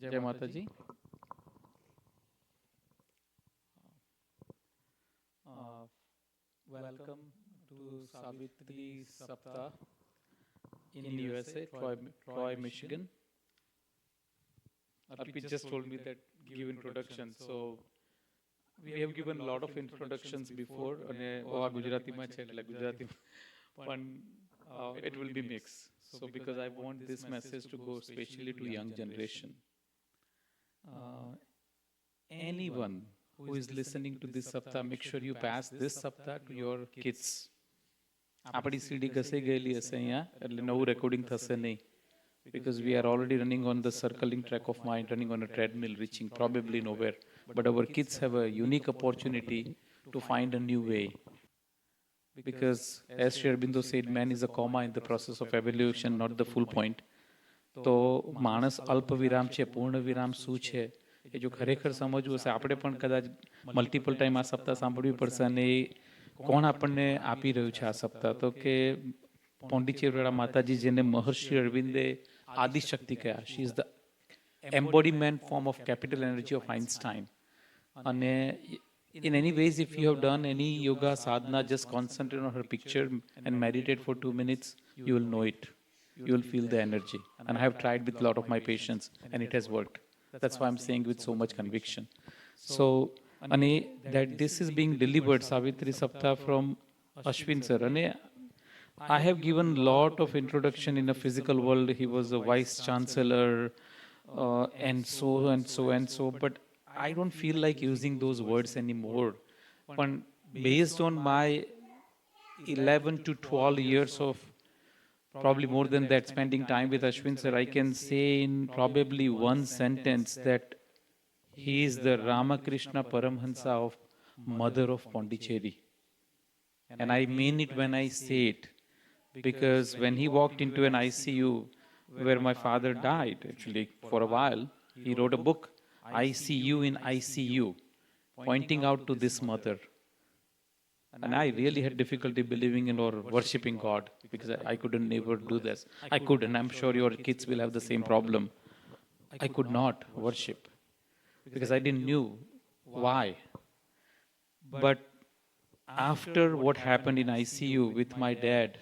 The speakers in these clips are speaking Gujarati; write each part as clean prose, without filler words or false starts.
Jai Mataji. Uh, Welcome to Savitri Sapta in USA, Troy, Michigan. Arpit just told me that give introduction. So we have given a lot of introductions before. અને આ ગુજરાતીમાં છે એટલે ગુજરાતી પણ it will be mixed. So because I want this message to go especially to young generation. Uh, Anyone who is listening to this saptah, make sure you pass this saptah to your kids. આપણી સીડી ઘસાઈ ગયેલી હશે અહીંયા એટલે નવું રેકોર્ડિંગ થશે નહીં because we are already running on the circling track of mind, running on a treadmill, reaching probably nowhere. But our kids have a unique opportunity to find a new way. Because as Sri Aurobindo said, man is a comma in the process of evolution, not the full point. તો માણસ અલ્પ વિરામ છે, પૂર્ણ વિરામ શું છે એ જો ખરેખર સમજવું હશે, આપણે પણ કદાચ મલ્ટિપલ ટાઈમ આ સપ્તાહ સાંભળવી પડશે. અને એ કોણ આપણને આપી રહ્યું છે આ સપ્તાહ? તો કે પોંડિચેરીવાળા માતાજી, જેને મહર્ષિ અરવિંદે આદિશક્તિ કહ્યા. She is the embodiment form of capital energy of Einstein. અને in any ways, if you have done any yoga sadhana, just concentrate on her picture and meditate for 2 minutes, you will know it. You will feel the energy. And I have tried with a lot of my patients and it has worked. That's why I'm saying with so much conviction. So, Ane, that this is being delivered, Savitri Sapta, from Ashwin sir. Ane, I have given lot of introduction in the physical world. He was a vice chancellor and so and so and so. But I don't feel like using those words anymore. But based on my 11 to 12 years of, probably more than that, spending time with Ashwin sir, I can say in probably one sentence that he is the Ramakrishna Paramhansa of Mother of Pondicherry. And I mean it when I say it. Because when he walked into an ICU where my father died, actually, for a while, he wrote a book, ICU in ICU, pointing out to this mother. And I really had difficulty believing in or worshipping God because I couldn't never do this. I could, and I'm sure your kids will have the same problem. I could not worship because I didn't knew why. But after what happened in ICU with my dad,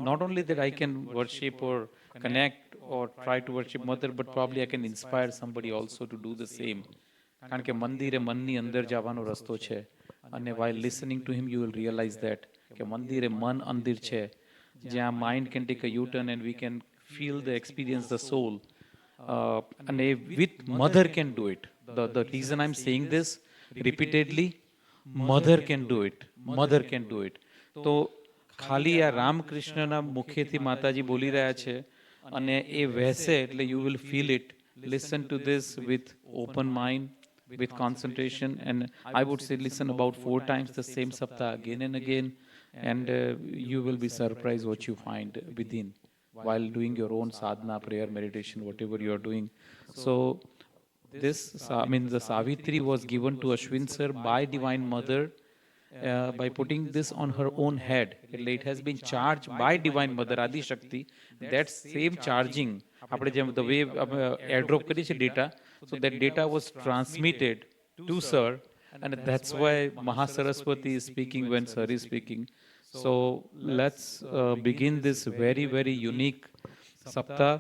not only that I can worship or connect or try to worship mother, but probably I can inspire somebody also to do the same. કારણ કે મંદિર એ મનની અંદર જવાનો રસ્તો છે. અને while listening to him you will realize that કે મંદિર એ મન અંદિર છે, જ્યાં mind can take a U-turn and we can feel the experience the soul. અને with mother can do it. The reason I'm saying this repeatedly, mother can do it. Mother can do it. તો ખાલી આ રામકૃષ્ણના મુખેથી માતાજી બોલી રહ્યા છે અને એ વહેશે એટલે you will feel it. Listen to this with open mind, with concentration, and I would say listen about 4 times the same saptah again and again, and you will be surprised what you find within while doing your own sadhana, prayer, meditation, whatever you are doing. So this, I mean, the Savitri was given to Ashwin sir by Divine Mother by putting this on her own head. It has been charged by Divine Mother Adi Shakti. That same charging, the way airdrop kari che data, so that data was transmitted to sir, and that's why Mahasaraswati is speaking when sir is speaking. So let's begin this very, very unique saptah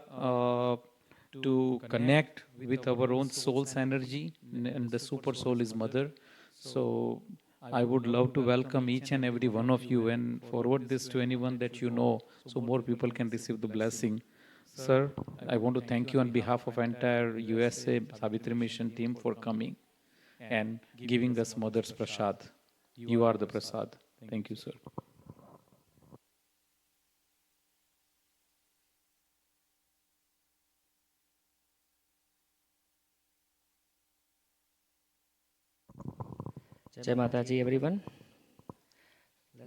to connect with our own soul's energy, and the super soul is mother. So I would love to welcome each and every one of you and forward this to anyone that you know so more people can receive the blessing. Sir, I want to thank you on behalf of entire USA Savitri Mission team for coming and giving us Mother's Prasad. You are the Prasad. Thank you, sir. Jai Mataji, everyone.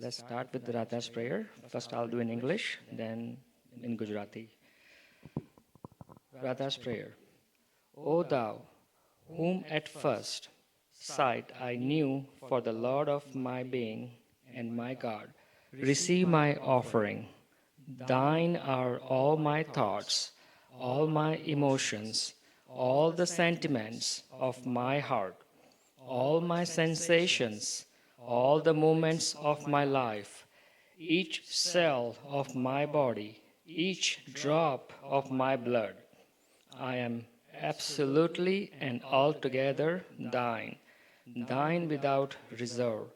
Let's start with the Radha's prayer. First, I'll do in English, then in Gujarati. Radha's prayer. O thou, whom at first sight I knew for the Lord of my being and my God, receive my offering. Thine are all my thoughts, all my emotions, all the sentiments of my heart, all my sensations, all the moments of my life, each cell of my body, each drop of my blood. I am absolutely and altogether thine, thine without reserve.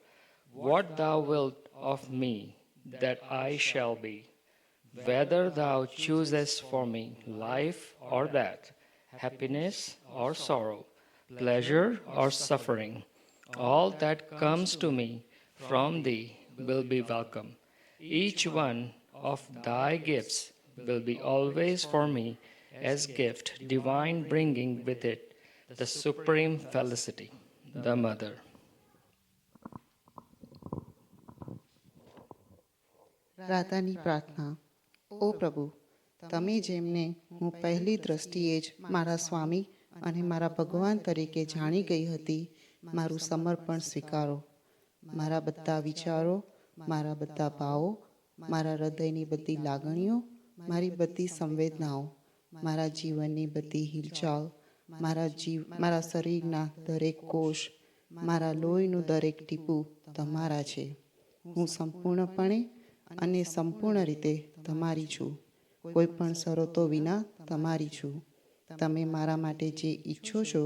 What thou wilt of me, that I shall be. Whether thou choosest for me life or death, happiness or sorrow, pleasure or suffering, all that comes to me from thee will be welcome. Each one of thy gifts will be always for me as gift divine, bringing with it the supreme felicity, the mother. રાધાની પ્રાર્થના. ઓ પ્રભુ, તમે જેમને હું પહેલી દ્રષ્ટિએ જ મારા સ્વામી અને મારા ભગવાન તરીકે જાણી ગઈ હતી, મારું સમર્પણ સ્વીકારો. મારા બધા વિચારો, મારા બધા ભાવો, મારા હૃદયની બધી લાગણીઓ, મારી બધી સંવેદનાઓ, મારા જીવનની બધી હિલચાલ, મારા શરીરના દરેક કોષ, મારા લોહીનું દરેક ટીપું તમારા છે. હું સંપૂર્ણપણે અને સંપૂર્ણ રીતે તમારી છું. કોઈ પણ શરતો વિના તમારી છું. તમે મારા માટે જે ઈચ્છો છો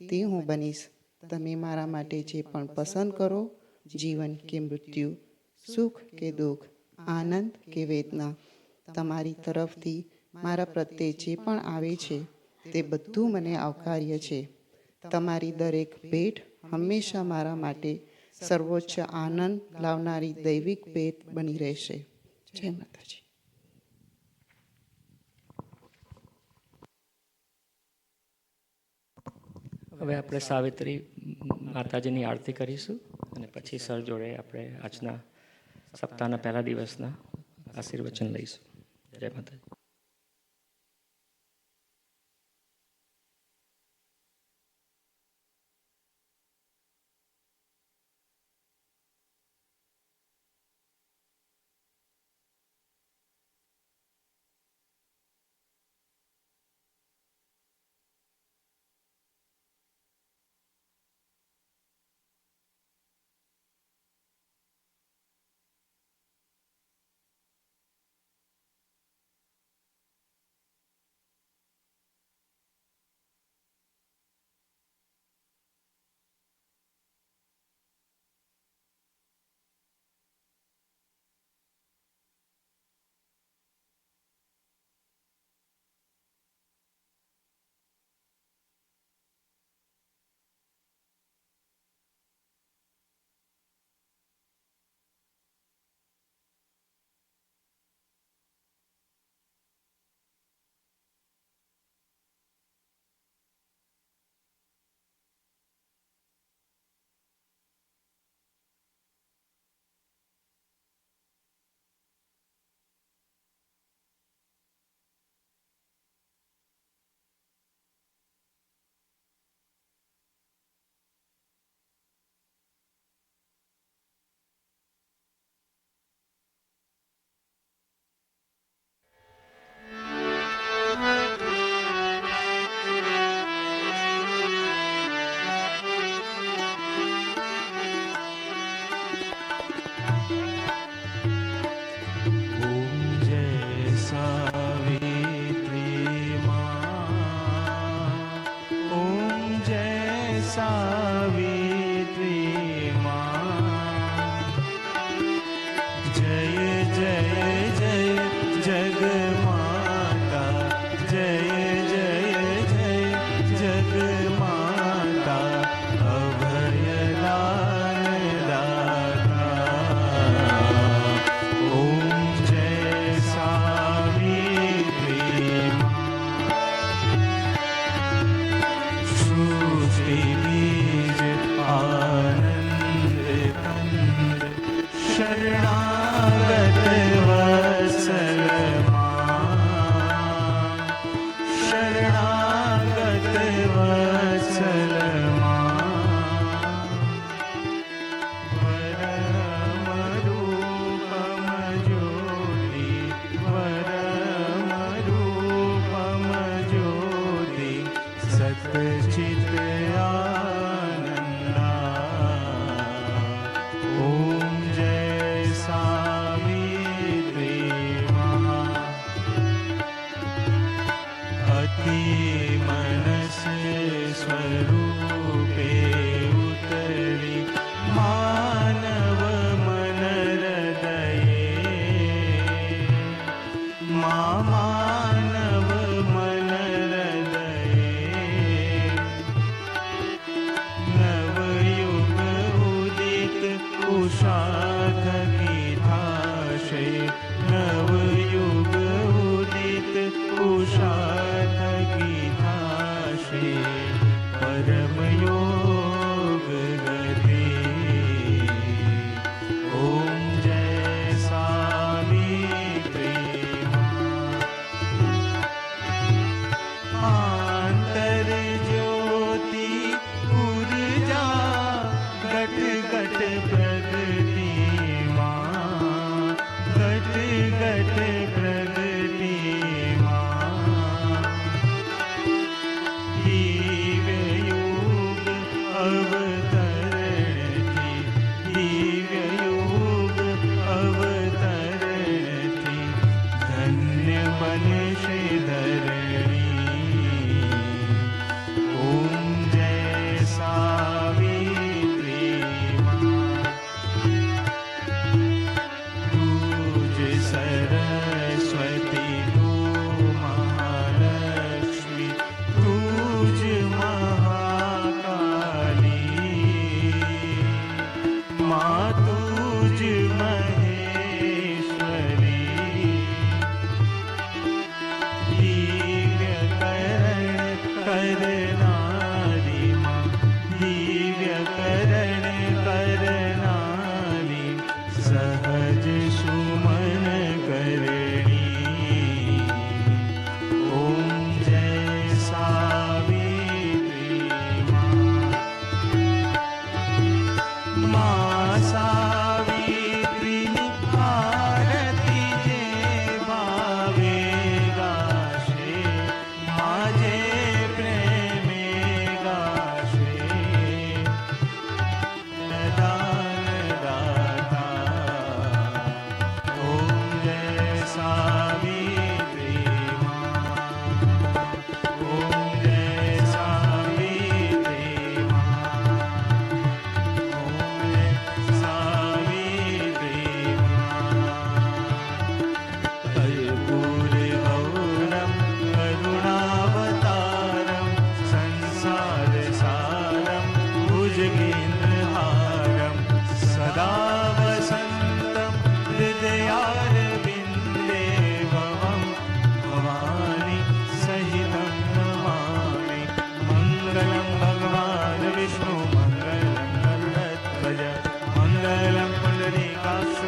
તે હું બનીશ. તમે મારા માટે જે પણ પસંદ કરો, જીવન કે મૃત્યુ, સુખ કે દુઃખ, આનંદ કે વેદના, તમારી તરફથી મારા પ્રત્યે જે પણ આવે છે તે બધું મને આવકાર્ય છે. તમારી દરેક ભેટ હંમેશા મારા માટે સર્વોચ્ચ આનંદ લાવનારી દૈવિક ભેટ બની રહેશે. જય માતાજી. હવે આપણે સાવિત્રી માતાજીની આરતી કરીશું અને પછી સર જોડે આપણે આજના સપ્તાહના પહેલા દિવસના આશીર્વચન લઈશું. જય માતાજી. સતચિત આનંદા. ઓમ જય સાવિત્રી મહા. અતિ મનસ સ્વરૂપે ઉતરી માનવ મન હૃદયે. માનવ મન હૃદયે. નવયુગ ઉદિત ઉષા થકી થાશે. નવયુગ ઉદિત ઉષા થકી થાશે. પરમયોગ ગતિ. ઓમ જય સાવિત્રી મા. આંતર જ્યોતિ ઉર્જા ઘટ ઘટ પ્રગટી માં. ઘટ ઘટ પ્રગટી માં. દિવ્ય યુગ અવતરણથી. દિવ્ય યુગ અવતરણથી ધન્ય બનશે ધરણી. ઓમ જય સાવિત્રી મા. તુજ સરસ્વતી તું મહાલક્ષ્મી. તુજ મહાકાલી. મા તુજ મહેશ્વરી. દિવ્ય કરણ કરનારી માં. દિવ્ય કરણ કરનારી. સહજ સુમન કરણી. ઓમ જય સાવિત્રી મા. મા સાવિત્રીની આરતી જે ભાવે ગાશે. મા જે પ્રેમે ગાશે. દાન દાતા. ઓમ જય સાવિત્રી મા. ઓમ જય સાવિત્રી મા. ઓમ જય સાવિત્રી મા. કર્પૂર ગૌરમ કરુણાવતારમ. સંસાર સારમ ભુજગેન્દ્રહારમ. સદા વસંતમ હૃદયારવિંદે ભવમ. ભવાની સહિતમ નમામિ. મંગલમ ભગવાન વિષ્ણુ. મંગલમ ગરુડધ્વજ. મંગલમ પુંડરીકાક્ષ.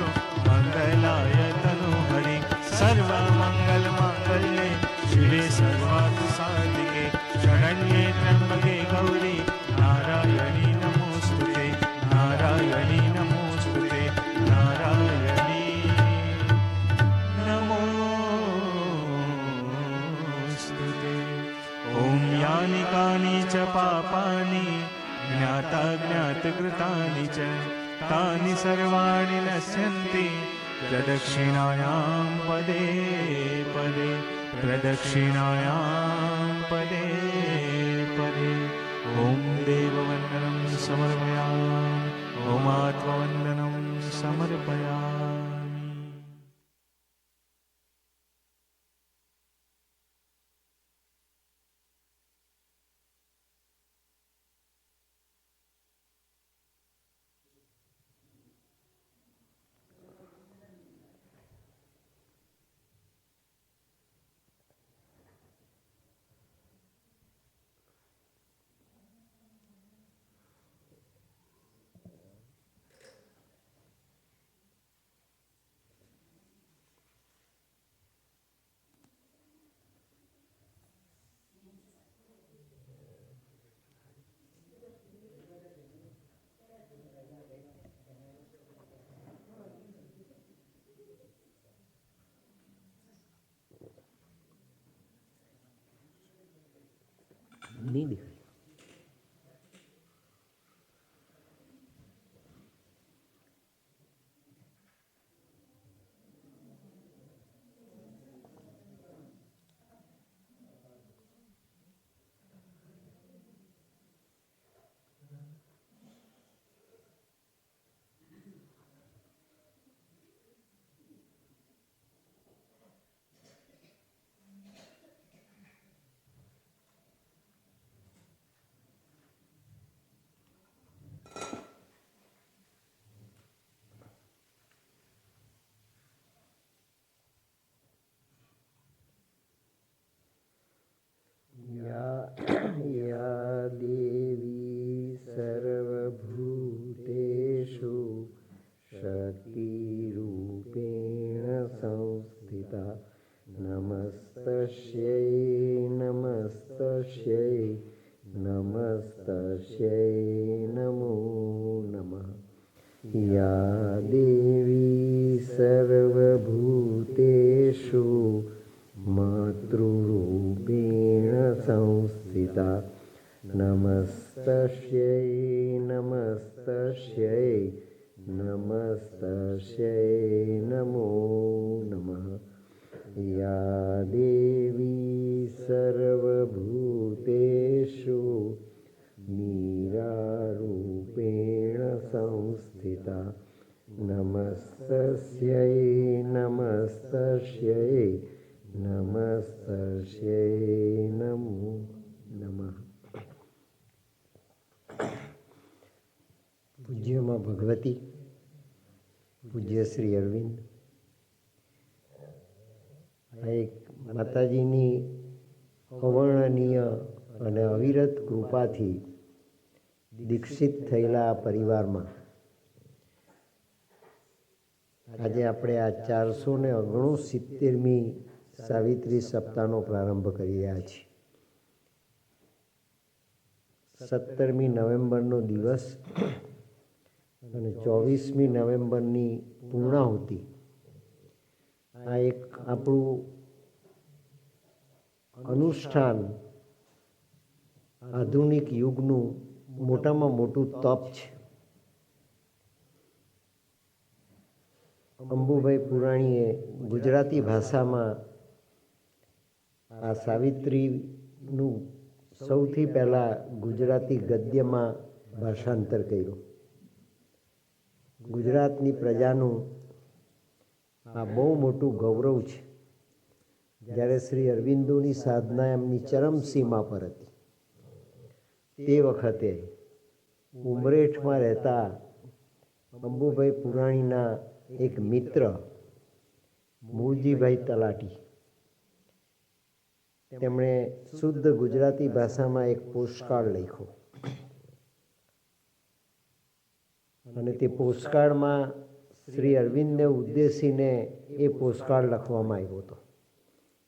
મંગલાય તનુહરિ. સર્વમંગલ માંગલ્યે શિવે સર્વાર્થ સાધિકે. શરણ્યે ત્ર્યંબકે ગૌરી નારાયણી નમોસ્તુતે. નારાયણી નમોસ્તુતે. નારાયણી નમોસ્તુતે. ઓમ યાનિ કાનિ ચ પાપાની જ્ઞાતા જ્ઞાતકૃતાની ચ તાનિ સર્વાણિ નશ્યન્તિ પ્રદક્ષિણાયામ પદે પદે. પ્રદક્ષિણાયામ પદે પદે. ઓમ દેવવંદનમ સમર્પયામિ. ઓમ આત્મવંદનમ સમર્પયામિ. નમસ્તસ્यै નમો નમઃ. યા દેવી સર્વભૂતેષુ માતૃરૂપેણ સંસ્થિતા નમસ્તસ્यै નમસ્તસ્यै નમસ્તસ્यै નમો નમઃ. યા દેવી સર્વભૂતેષુ મીરારૂપેણ સંસ્થિતા નમસ્તસ્यै નમસ્તસ્यै નમસ્તસ્यै નમો નમઃ. પૂજ્યમાં ભગવતી, પૂજ્ય શ્રી અરવિંદ, આ એક માતાજીની અવર્ણનીય અને અવિરત કૃપાથી દીક્ષિત થયેલા આ પરિવારમાં આજે આપણે આ 469મી સાવિત્રી સપ્તાહનો પ્રારંભ કરી રહ્યા છીએ. 17મી નવેમ્બરનો દિવસ અને 24મી નવેમ્બરની પૂર્ણાહુતિ, આ એક આપણું અનુષ્ઠાન આધુનિક યુગનું મોટામાં મોટું તપ છે. અંબુભાઈ પુરાણીએ ગુજરાતી ભાષામાં આ સાવિત્રીનું સૌથી પહેલાં ગુજરાતી ગદ્યમાં ભાષાંતર કર્યું. ગુજરાતની પ્રજાનું આ બહુ મોટું ગૌરવ છે. જ્યારે શ્રી અરવિંદોની સાધના એમની ચરમસીમા પર હતી તે વખતે ઉમરેઠમાં રહેતા અંબુભાઈ પુરાણીના એક મિત્ર મૂળજીભાઈ તલાટી, તેમણે શુદ્ધ ગુજરાતી ભાષામાં એક પોસ્ટકાર્ડ લખ્યો અને તે પોસ્ટકાર્ડમાં શ્રી અરવિંદને ઉદ્દેશીને એ પોસ્ટકાર્ડ લખવામાં આવ્યો હતો.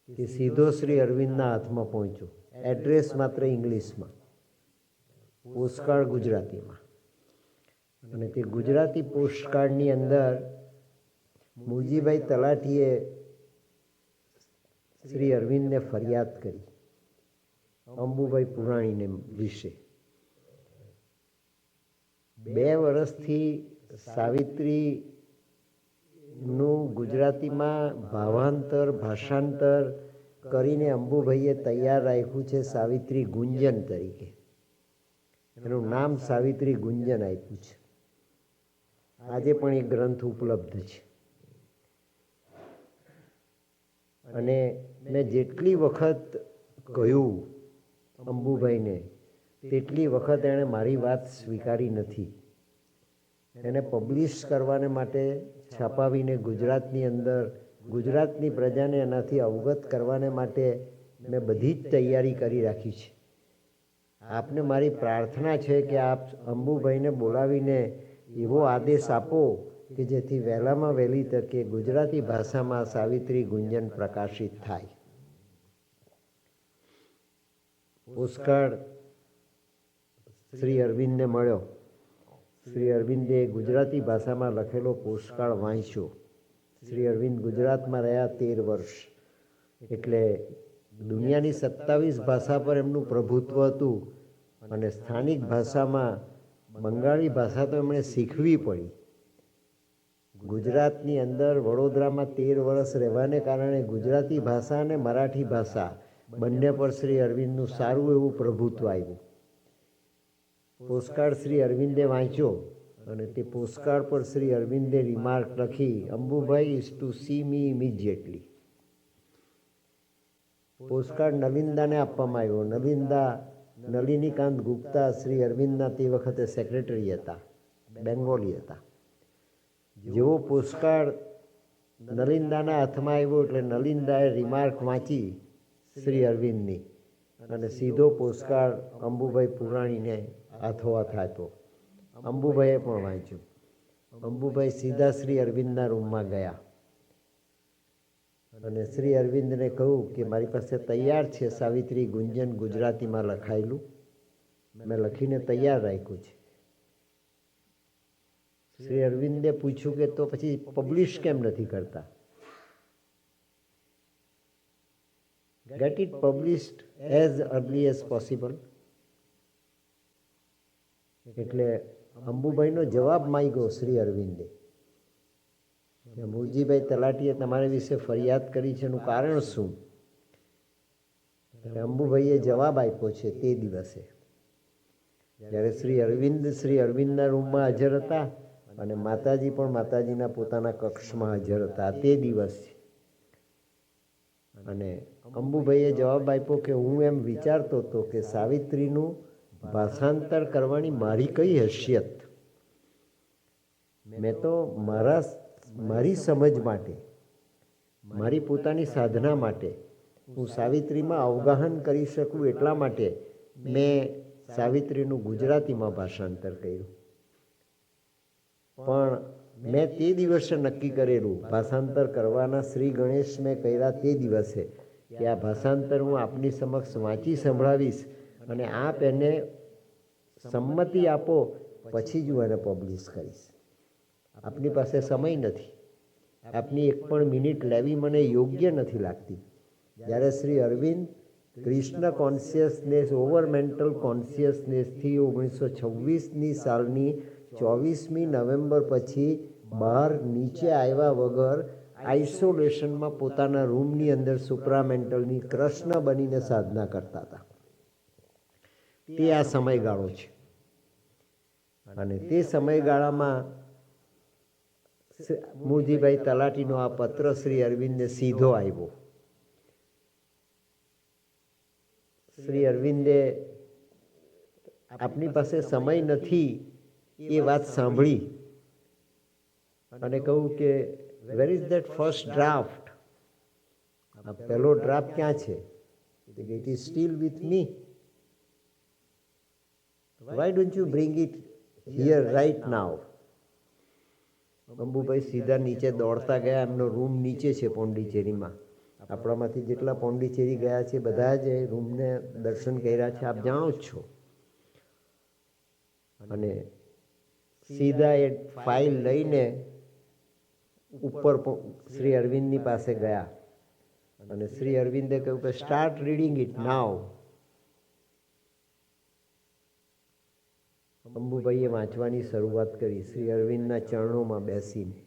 તે સીધો શ્રી અરવિંદના હાથમાં પહોંચ્યો. એડ્રેસ માત્ર ઇંગ્લિશમાં, પોસ્ટકાર્ડ ગુજરાતીમાં. અને તે ગુજરાતી પોસ્ટકાર્ડની અંદર મૂળજીભાઈ તલાટીએ શ્રી અરવિંદને ફરિયાદ કરી અંબુભાઈ પુરાણીને વિશે. 2 વર્ષથી સાવિત્રીનું ગુજરાતીમાં ભાવાંતર, ભાષાંતર કરીને અંબુભાઈએ તૈયાર રાખ્યું છે સાવિત્રી ગુંજન તરીકે. એનું નામ સાવિત્રી ગુંજન આપ્યું છે. આજે પણ એ ગ્રંથ ઉપલબ્ધ છે. અને મેં જેટલી વખત કહ્યું અંબુભાઈને, તેટલી વખત એણે મારી વાત સ્વીકારી નથી. એને પબ્લિશ કરવાને માટે છાપાવીને ગુજરાતની અંદર ગુજરાતની પ્રજાને એનાથી અવગત કરવાને માટે મેં બધી જ તૈયારી કરી રાખી છે. આપને મારી પ્રાર્થના છે કે આપ અંબુભાઈને બોલાવીને એવો આદેશ આપો કે જેથી વહેલામાં વહેલી તકે ગુજરાતી ભાષામાં સાવિત્રી ગુંજન પ્રકાશિત થાય. પોસ્ટકાર્ડ શ્રી અરવિંદને મળ્યો. શ્રી અરવિંદે ગુજરાતી ભાષામાં લખેલો પોસ્ટકાર્ડ વાંચ્યો. શ્રી અરવિંદ ગુજરાતમાં રહ્યા 13 વર્ષ, એટલે દુનિયાની 27 ભાષા પર એમનું પ્રભુત્વ હતું. અને સ્થાનિક ભાષામાં બંગાળી ભાષા તો એમણે શીખવી પડી. ગુજરાતની અંદર વડોદરામાં 13 વર્ષ રહેવાને કારણે ગુજરાતી ભાષા અને મરાઠી ભાષા બંને પર શ્રી અરવિંદનું સારું એવું પ્રભુત્વ આવ્યું. પોસ્ટકાર્ડ શ્રી અરવિંદે વાંચ્યો અને તે પોસ્ટકાર્ડ પર શ્રી અરવિંદે રિમાર્ક લખી, Ambubhai is to see me immediately. Postcard નલિંદાને આપવામાં આવ્યો. નલિંદા નલિનીકાંત ગુપ્તા શ્રી અરવિંદના તે વખતે સેક્રેટરી હતા, બેંગોલી હતા. જેવો પોસ્ટકાર્ડ નલિંદાના હાથમાં આવ્યો એટલે નલિંદાએ રિમાર્ક વાંચી શ્રી અરવિંદની અને સીધો પોસ્ટકાર્ડ અંબુભાઈ પુરાણીને હાથોહાથ આપ્યો. અંબુભાઈએ પણ વાંચ્યું. અંબુભાઈ સીધા શ્રી અરવિંદના રૂમમાં ગયા અને શ્રી અરવિંદને કહ્યું કે મારી પાસે તૈયાર છે સાવિત્રી ગુંજન ગુજરાતીમાં લખાયેલું, મેં લખીને તૈયાર રાખ્યું છે. શ્રી અરવિંદે પૂછ્યું કે તો પછી પબ્લિશ કેમ નથી કરતા? Gate it published as early as possible. એટલે અંબુભાઈનો જવાબ માંગ્યો શ્રી અરવિંદે કે મૂળજીભાઈ તલાટીએ તમારા વિશે ફરિયાદ કરી છે, એનું કારણ શું? અંબુભાઈએ જવાબ આપ્યો છે તે દિવસે જ્યારે શ્રી અરવિંદના રૂમમાં હાજર હતા અને માતાજી પણ માતાજીના પોતાના કક્ષમાં હાજર હતા તે દિવસે. અને અંબુભાઈએ જવાબ આપ્યો કે હું એમ વિચારતો હતો કે સાવિત્રીનું ભાષાંતર કરવાની મારી કઈ હેસિયત? મેં તો મારી સમજ માટે, મારી પોતાની સાધના માટે, હું સાવિત્રીમાં અવગાહન કરી શકું એટલા માટે મેં સાવિત્રીનું ગુજરાતીમાં ભાષાંતર કર્યું. પણ મેં તે દિવસે નક્કી કરેલું ભાષાંતર કરવાના શ્રી ગણેશ મેં કર્યા તે દિવસે કે આ ભાષાંતર હું આપની સમક્ષ વાંચી સંભળાવીશ અને આપ એને સંમતિ આપો પછી જ હું એને પબ્લિશ કરીશ. આપની પાસે સમય નથી, આપની એક પણ મિનિટ લેવી મને યોગ્ય નથી લાગતી. જ્યારે Shri Aurobindo Krishna consciousness over mental કોન્શિયસનેસથી 1926ની સાલની 24મી નવેમ્બર પછી બહાર નીચે આવ્યા વગર આઇસોલેશનમાં પોતાના રૂમની અંદર સુપ્રામેન્ટલની કૃષ્ણ બનીને સાધના કરતા હતા. તે આ સમયગાળો છે. અને તે સમયગાળામાં મૂળજીભાઈ તલાટીનો આ પત્ર શ્રી અરવિંદને સીધો આવ્યો. શ્રી અરવિંદે આપની પાસે સમય નથી એ વાત સાંભળી અને કહ્યું કે where is that first draft? આ પહેલો ડ્રાફ્ટ ક્યાં છે? It is still with me. Why don't you bring it here right now? Ambubhai સીધા નીચે દોડતા ગયા. એમનો રૂમ નીચે છે પોંડિચેરીમાં. આપણામાંથી જેટલા પોંડિચેરી ગયા છે બધા જ એ રૂમને દર્શન કર્યા છે, આપ જાણો જ છો. અને સીધા એ ફાઇલ લઈને ઉપર શ્રી અરવિંદની પાસે ગયા અને શ્રી અરવિંદે કહ્યું કે સ્ટાર્ટ રીડિંગ ઇટ નાવ. અંબુભાઈએ વાંચવાની શરૂઆત કરી શ્રી અરવિંદના ચરણોમાં બેસીને.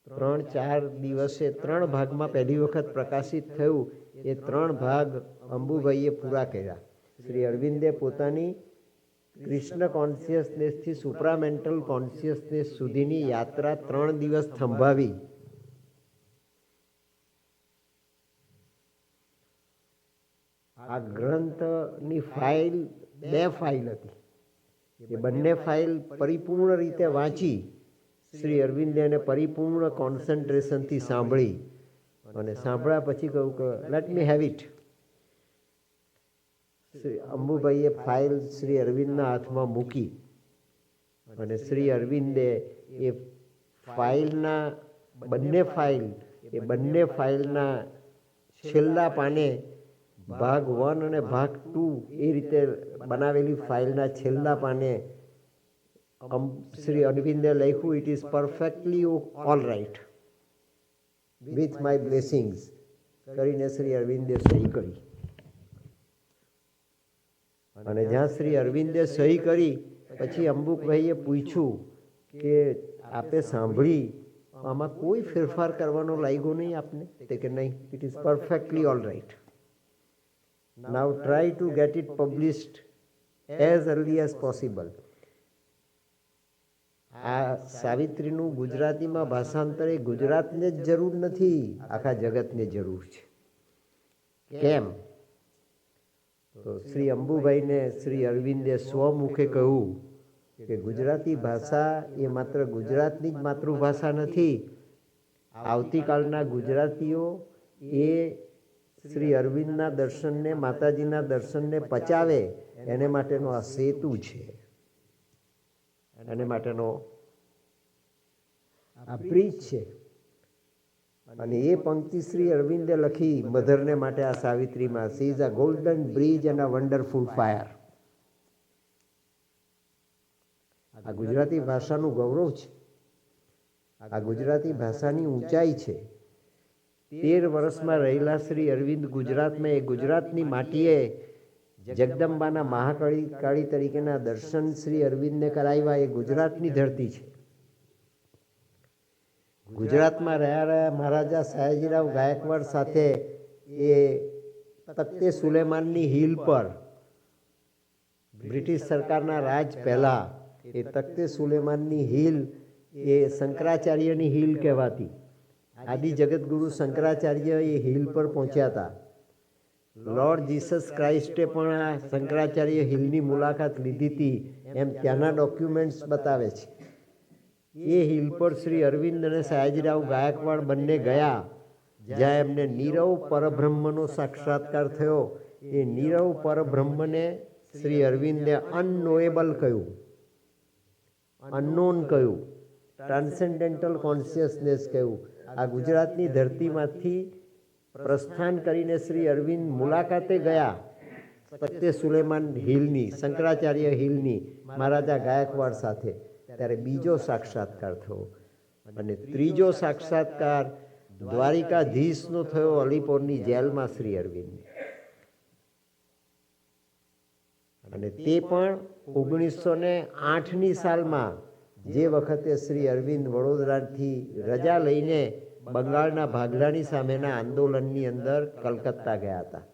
ત્રણ ચાર દિવસે 3 ભાગમાં પહેલી વખત પ્રકાશિત થયું. એ 3 ભાગ અંબુભાઈએ પૂરા કર્યા. શ્રી અરવિંદે પોતાની કૃષ્ણ કોન્શિયસનેસથી સુપ્રામેન્ટલ કોન્શિયસનેસ સુધીની યાત્રા 3 દિવસ થંભાવી. આ ગ્રંથની ફાઇલ 2 ફાઇલ હતી. એ બંને ફાઇલ પરિપૂર્ણ રીતે વાંચી શ્રી અરવિંદે એને પરિપૂર્ણ કોન્સન્ટ્રેશનથી સાંભળી અને સાંભળ્યા પછી કહ્યું કે let me have it. Shri અંબુભાઈએ ફાઇલ શ્રી અરવિંદના હાથમાં મૂકી અને શ્રી અરવિંદે એ ફાઇલના બંને ફાઇલના છેલ્લા પાને ભાગ 1 અને ભાગ 2 એ રીતે બનાવેલી ફાઇલના છેલ્લા પાને શ્રી અરવિંદે લખ્યું it is perfectly all write with my blessings કરીને શ્રી અરવિંદે સહી કરી. અને જ્યાં શ્રી અરવિંદે સહી કરી પછી અંબુભાઈએ પૂછ્યું કે આપે સાંભળી આમાં કોઈ ફેરફાર કરવાનો લાગ્યો નહીં આપને? તે કે નહીં, it is perfectly all right. Now try to get it published as early as possible. આ સાવિત્રીનું ગુજરાતીમાં ભાષાંતર એ ગુજરાતને જ જરૂર નથી, આખા જગતને જરૂર છે. કેમ? તો શ્રી અંબુભાઈને શ્રી અરવિંદે સ્વમુખે કહ્યું કે ગુજરાતી ભાષા એ માત્ર ગુજરાતની જ માતૃભાષા નથી. આવતીકાલના ગુજરાતીઓ એ શ્રી અરવિંદના દર્શનને, માતાજીના દર્શનને પચાવે એને માટેનો આ સેતુ છે, એને માટેનો આ બ્રિજ છે. અને એ પંક્તિ શ્રી અરવિંદે લખી મધરને માટે આ સાવિત્રીમાં, she is a golden bridge and a wonderful fire. આ ગુજરાતી ભાષાનું ગૌરવ છે, આ ગુજરાતી ભાષાની ઊંચાઈ છે. 13 વર્ષમાં રહેલા શ્રી અરવિંદ ગુજરાતમાં, એ ગુજરાતની માટીએ જગદંબાના મહાકાળી તરીકેના દર્શન શ્રી અરવિંદને કરાવ્યા. એ ગુજરાતની ધરતી છે. ગુજરાતમાં રહ્યા મહારાજા સયાજીરાવ ગાયકવાડ સાથે એ તખ્તે સુલેમાનની હિલ પર, બ્રિટિશ સરકારના રાજ પહેલા એ તખ્તે સુલેમાનની હિલ એ શંકરાચાર્યની હિલ કહેવાતી. આદિ જગતગુરુ શંકરાચાર્ય એ હિલ પર પહોંચ્યા હતા. લોર્ડ જીસસ ક્રાઇસ્ટે પણ આ શંકરાચાર્ય હિલની મુલાકાત લીધી હતી, એમ ત્યાંના ડોક્યુમેન્ટ્સ બતાવે છે. એ હિલ પર શ્રી અરવિંદ અને સયાજીરાવ ગાયકવાડ બંને ગયા, જ્યાં એમને નીરવ પરબ્રહ્મનો સાક્ષાત્કાર થયો. એ નીરવ પરબ્રહ્મને શ્રી અરવિંદે અનનોએબલ કહ્યું, અનનોન કહ્યું, ટ્રાન્સેન્ડેન્ટલ કોન્શિયસનેસ કહ્યું. આ ગુજરાતની ધરતીમાંથી પ્રસ્થાન કરીને શ્રી અરવિંદ મુલાકાતે ગયા તખ્તે સુલેમાન હિલની, શંકરાચાર્ય હિલની, મહારાજા ગાયકવાડ સાથે. ત્યારે બીજો સાક્ષાત્કાર થયો. અને ત્રીજો સાક્ષાત્કાર દ્વારિકાધીશનો થયો અલીપોરની જેલમાં શ્રી અરવિંદ. અને તે પણ 1908ની સાલમાં, જે વખતે શ્રી અરવિંદ વડોદરાથી રજા લઈને બંગાળના ભાગલાની સામેના આંદોલનની અંદર કલકત્તા ગયા હતા.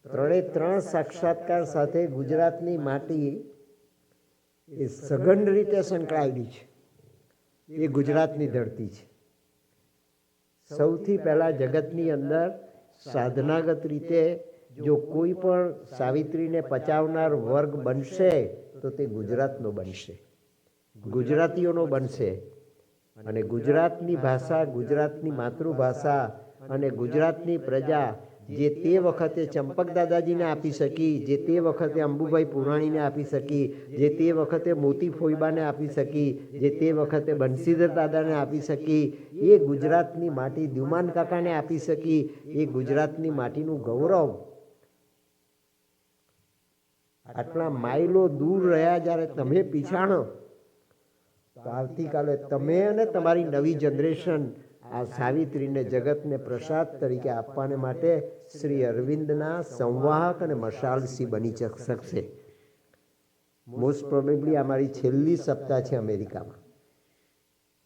3 સાક્ષાત્કાર સાથે ગુજરાતની માટી એ સઘન રીતે સંકળાયેલી છે. એ ગુજરાતની ધરતી છે. સૌથી પહેલા જગતની અંદર સાધનાગત રીતે જો કોઈ પણ સાવિત્રીને પચાવનાર વર્ગ બનશે તો તે ગુજરાતનો બનશે, ગુજરાતીઓનો બનશે. અને ગુજરાતની ભાષા, ગુજરાતની માતૃભાષા અને ગુજરાતની પ્રજા જે તે વખતે ચંપક દાદાજીને આપી શકી, જે તે વખતે અંબુભાઈ પુરાણીને આપી શકી, જે તે વખતે મોતી ફોઈબાને આપી શકી, જે તે વખતે બંસીધર દાદાને આપી શકી, એ ગુજરાતની માટી દ્યુમાન કાકાને આપી શકી. એ ગુજરાતની માટીનું ગૌરવ આટલા માઇલો દૂર રહ્યા જ્યારે તમે પીછાણો, તો આવતીકાલે તમે અને તમારી નવી જનરેશન આ સાવિત્રીને જગતને પ્રસાદ તરીકે આપવાને માટે શ્રી અરવિંદના સંવાહક અને મશાલસી બની શકશે. મોસ્ટ પ્રોબેબલી અમારી છેલ્લી સપ્તાહ છે અમેરિકામાં,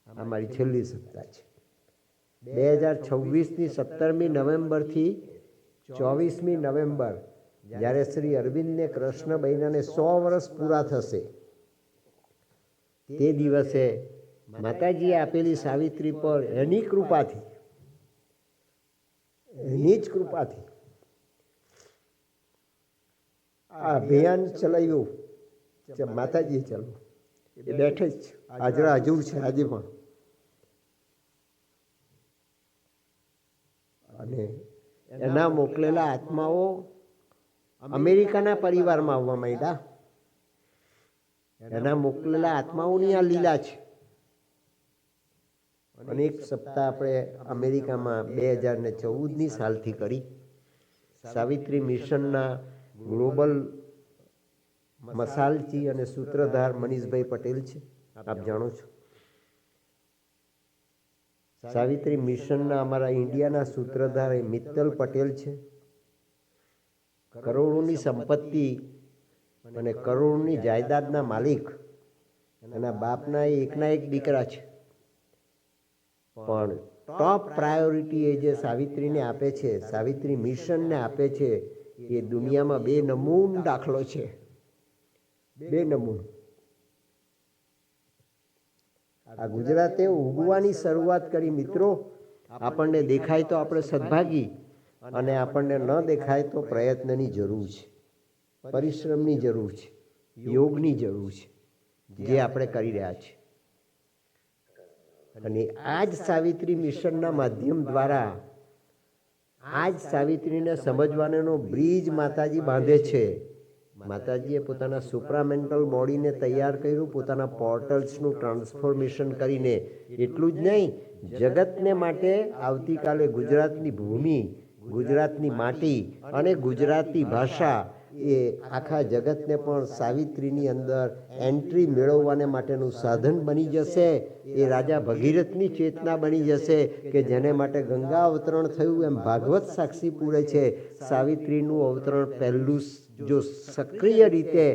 અમારી છેલ્લી સપ્તાહ છે. 2026ની 17મી નવેમ્બરથી 24મી નવેમ્બર, જ્યારે શ્રી અરવિંદને કૃષ્ણ બહેનાને 100 વર્ષ પૂરા થશે, તે દિવસે માતાજીએ આપેલી સાવિત્રી પર એની કૃપાથી, એની જ કૃપાથી આ અભિયાન ચલાવ્યું જે માતાજીએ ચલાવ્યું. એ બેઠે જ હાજરા હજુર છે આજે પણ. અને એના મોકલેલા આત્માઓ અમેરિકાના પરિવારમાં આવવા માંડ્યા. એના મોકલેલા આત્માઓની આ લીલા છે. અને એક સપ્તાહ આપણે અમેરિકામાં 2014ની સાલથી કરી. સાવિત્રી મિશનના ગ્લોબલ મસાલચી અને સૂત્રધાર મનીષભાઈ પટેલ છે, આપ જાણો છો. સાવિત્રી મિશનના અમારા ઇન્ડિયાના સૂત્રધાર એ મિત્તલ પટેલ છે. કરોડોની સંપત્તિ અને કરોડોની જાયદાદના માલિક, એના બાપના એકના એક દીકરા છે. પણ ટોપ પ્રાયોરિટી એ જે સાવિત્રીને આપે છે, સાવિત્રી મિશનને આપે છે, એ દુનિયામાં 2 નમૂન દાખલો છે. 2 નમૂન. આ ગુજરાતે ઉગવાની શરૂઆત કરી. મિત્રો, આપણને દેખાય તો આપણે સદભાગી, અને આપણને ન દેખાય તો પ્રયત્નની જરૂર છે, પરિશ્રમની જરૂર છે, યોગની જરૂર છે, જે આપણે કરી રહ્યા છીએ. અને આ જ સાવિત્રી મિશનના માધ્યમ દ્વારા આ જ સાવિત્રીને સમજવાનો બ્રિજ માતાજી બાંધે છે. માતાજીએ પોતાના સુપ્રામેન્ટલ બોડીને તૈયાર કર્યું, પોતાના પોર્ટલ્સનું ટ્રાન્સફોર્મેશન કરીને. એટલું જ નહીં, જગતને માટે આવતીકાલે ગુજરાતની ભૂમિ, ગુજરાતની માટી અને ગુજરાતી ભાષા એ આખા જગતને પણ સાવિત્રીની અંદર એન્ટ્રી મેળવવાને માટેનું સાધન બની જશે. એ રાજા ભગીરથની ચેતના બની જશે કે જેને માટે ગંગા અવતરણ થયું એમ ભાગવત સાક્ષી પૂરે છે. સાવિત્રીનું અવતરણ પહેલું જો સક્રિય રીતે,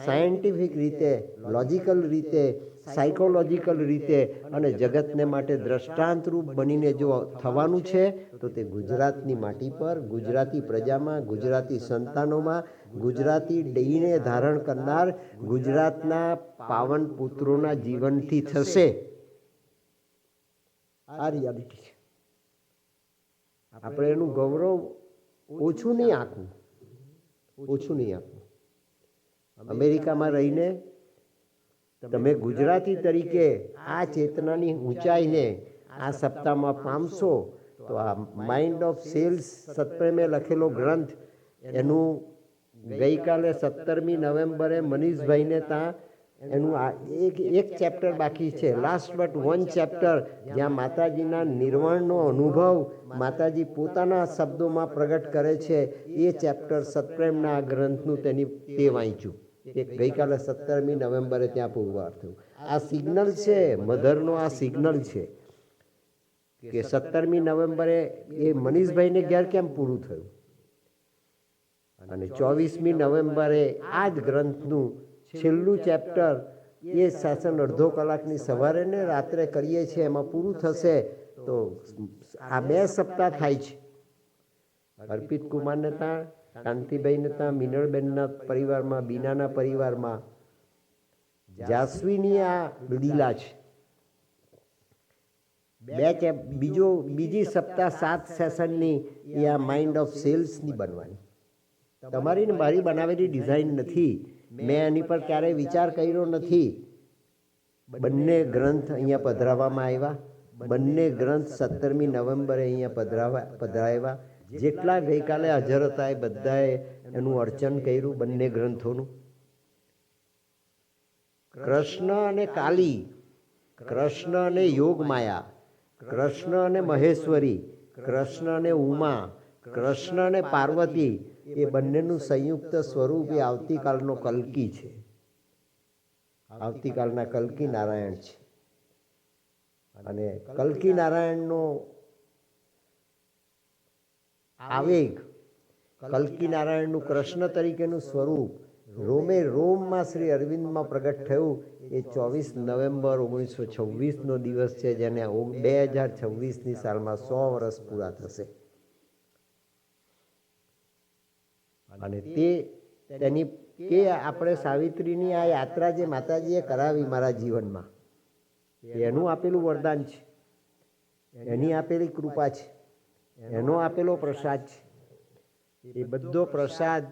સાયન્ટિફિક રીતે, લોજિકલ રીતે, સાયકોલોજીકલ રીતે અને જગતને માટે દ્રષ્ટાંતરૂપ બનીને જો થવાનું છે તો તે ગુજરાતની માટી પર, ગુજરાતી પ્રજામાં, ગુજરાતી સંતાનોમાં, ગુજરાતી ડઈને ધારણ કરનાર ગુજરાતના પાવન પુત્રોના જીવનથી થશે. આ રિયાલિટી છે. આપણે એનું ગૌરવ ઓછું નહીં આંકવું, ઓછું નહીં આપવું. અમેરિકામાં રહીને તમે ગુજરાતી તરીકે આ ચેતનાની ઊંચાઈને આ સપ્તાહમાં પામશો તો આ માઇન્ડ ઓફ સેલ્સ સત્પ્રેમે લખેલો ગ્રંથ, એનું ગઈકાલે 17મી નવેમ્બરે મનીષભાઈને ત્યાં એનું એક ચેપ્ટર બાકી છે, લાસ્ટ બટ વન ચેપ્ટર, જ્યાં માતાજીના નિર્વાણનો અનુભવ માતાજી પોતાના શબ્દોમાં પ્રગટ કરે છે. એ ચેપ્ટર સત્પ્રેમના આ ગ્રંથનું તે વાંચ્યું. એ ગઈકાલે 17મી નવેમ્બરે ત્યાં પુરવાર થયું. આ સિગ્નલ છે, મધરનો આ સિગ્નલ છે કે 17મી નવેમ્બરે એ મનીષભાઈને ઘેર કેમ પૂરું થયું અને 24મી નવેમ્બરે આ જ ગ્રંથનું છેલ્લું ચેપ્ટર એ સેશન અડધો કલાકની સવારે ને રાત્રે કરીએ છીએ એમાં પૂરું થશે. તો આ 2 સપ્તાહ થાય છે. અર્પિત કુમારને ત્યાં, કાંતિભાઈને ત્યાં, મિનળબેનના પરિવારમાં, બીનાના પરિવારમાં જાસવીની આ લીલા છે. બીજી સપ્તાહ 7 સેશનની એ આ માઇન્ડ ઓફ સેલ્સની બનવાની. તમારી ને મારી બનાવેલી ડિઝાઇન નથી. મેં એની પર ક્યારેય વિચાર કર્યો નથી. બંને ગ્રંથ અહીંયા પધરાવવામાં આવ્યા. બંને ગ્રંથ 17મી નવેમ્બરે અહીંયા પધરાવ્યા. જેટલા ગઈકાલે હાજર હતા એ બધાએ એનું અર્ચન કર્યું બંને ગ્રંથોનું. કૃષ્ણ અને કાલી, કૃષ્ણ અને યોગ માયા, કૃષ્ણ અને મહેશ્વરી, કૃષ્ણ અને ઉમા, કૃષ્ણ અને પાર્વતી, એ બંનેનું સંયુક્ત સ્વરૂપ એ આવતીકાલનો કલ્કી છે. આવતીકાલના કલ્કી નારાયણ છે. અને કલ્કી નારાયણનો આવેગ, કલ્કી નારાયણનું કૃષ્ણ તરીકેનું સ્વરૂપ રોમે રોમમાં શ્રી અરવિંદમાં પ્રગટ થયું. એ 24 નવેમ્બર 1926નો દિવસ છે, જેને 2026ની સાલમાં 100 વર્ષ પૂરા થશે. અને તેની કે આપણે સાવિત્રીની આ યાત્રા જે માતાજીએ કરાવી મારા જીવનમાં, એનું આપેલું વરદાન છે, એની આપેલી કૃપા છે, એનો આપેલો પ્રસાદ છે. એ બધો પ્રસાદ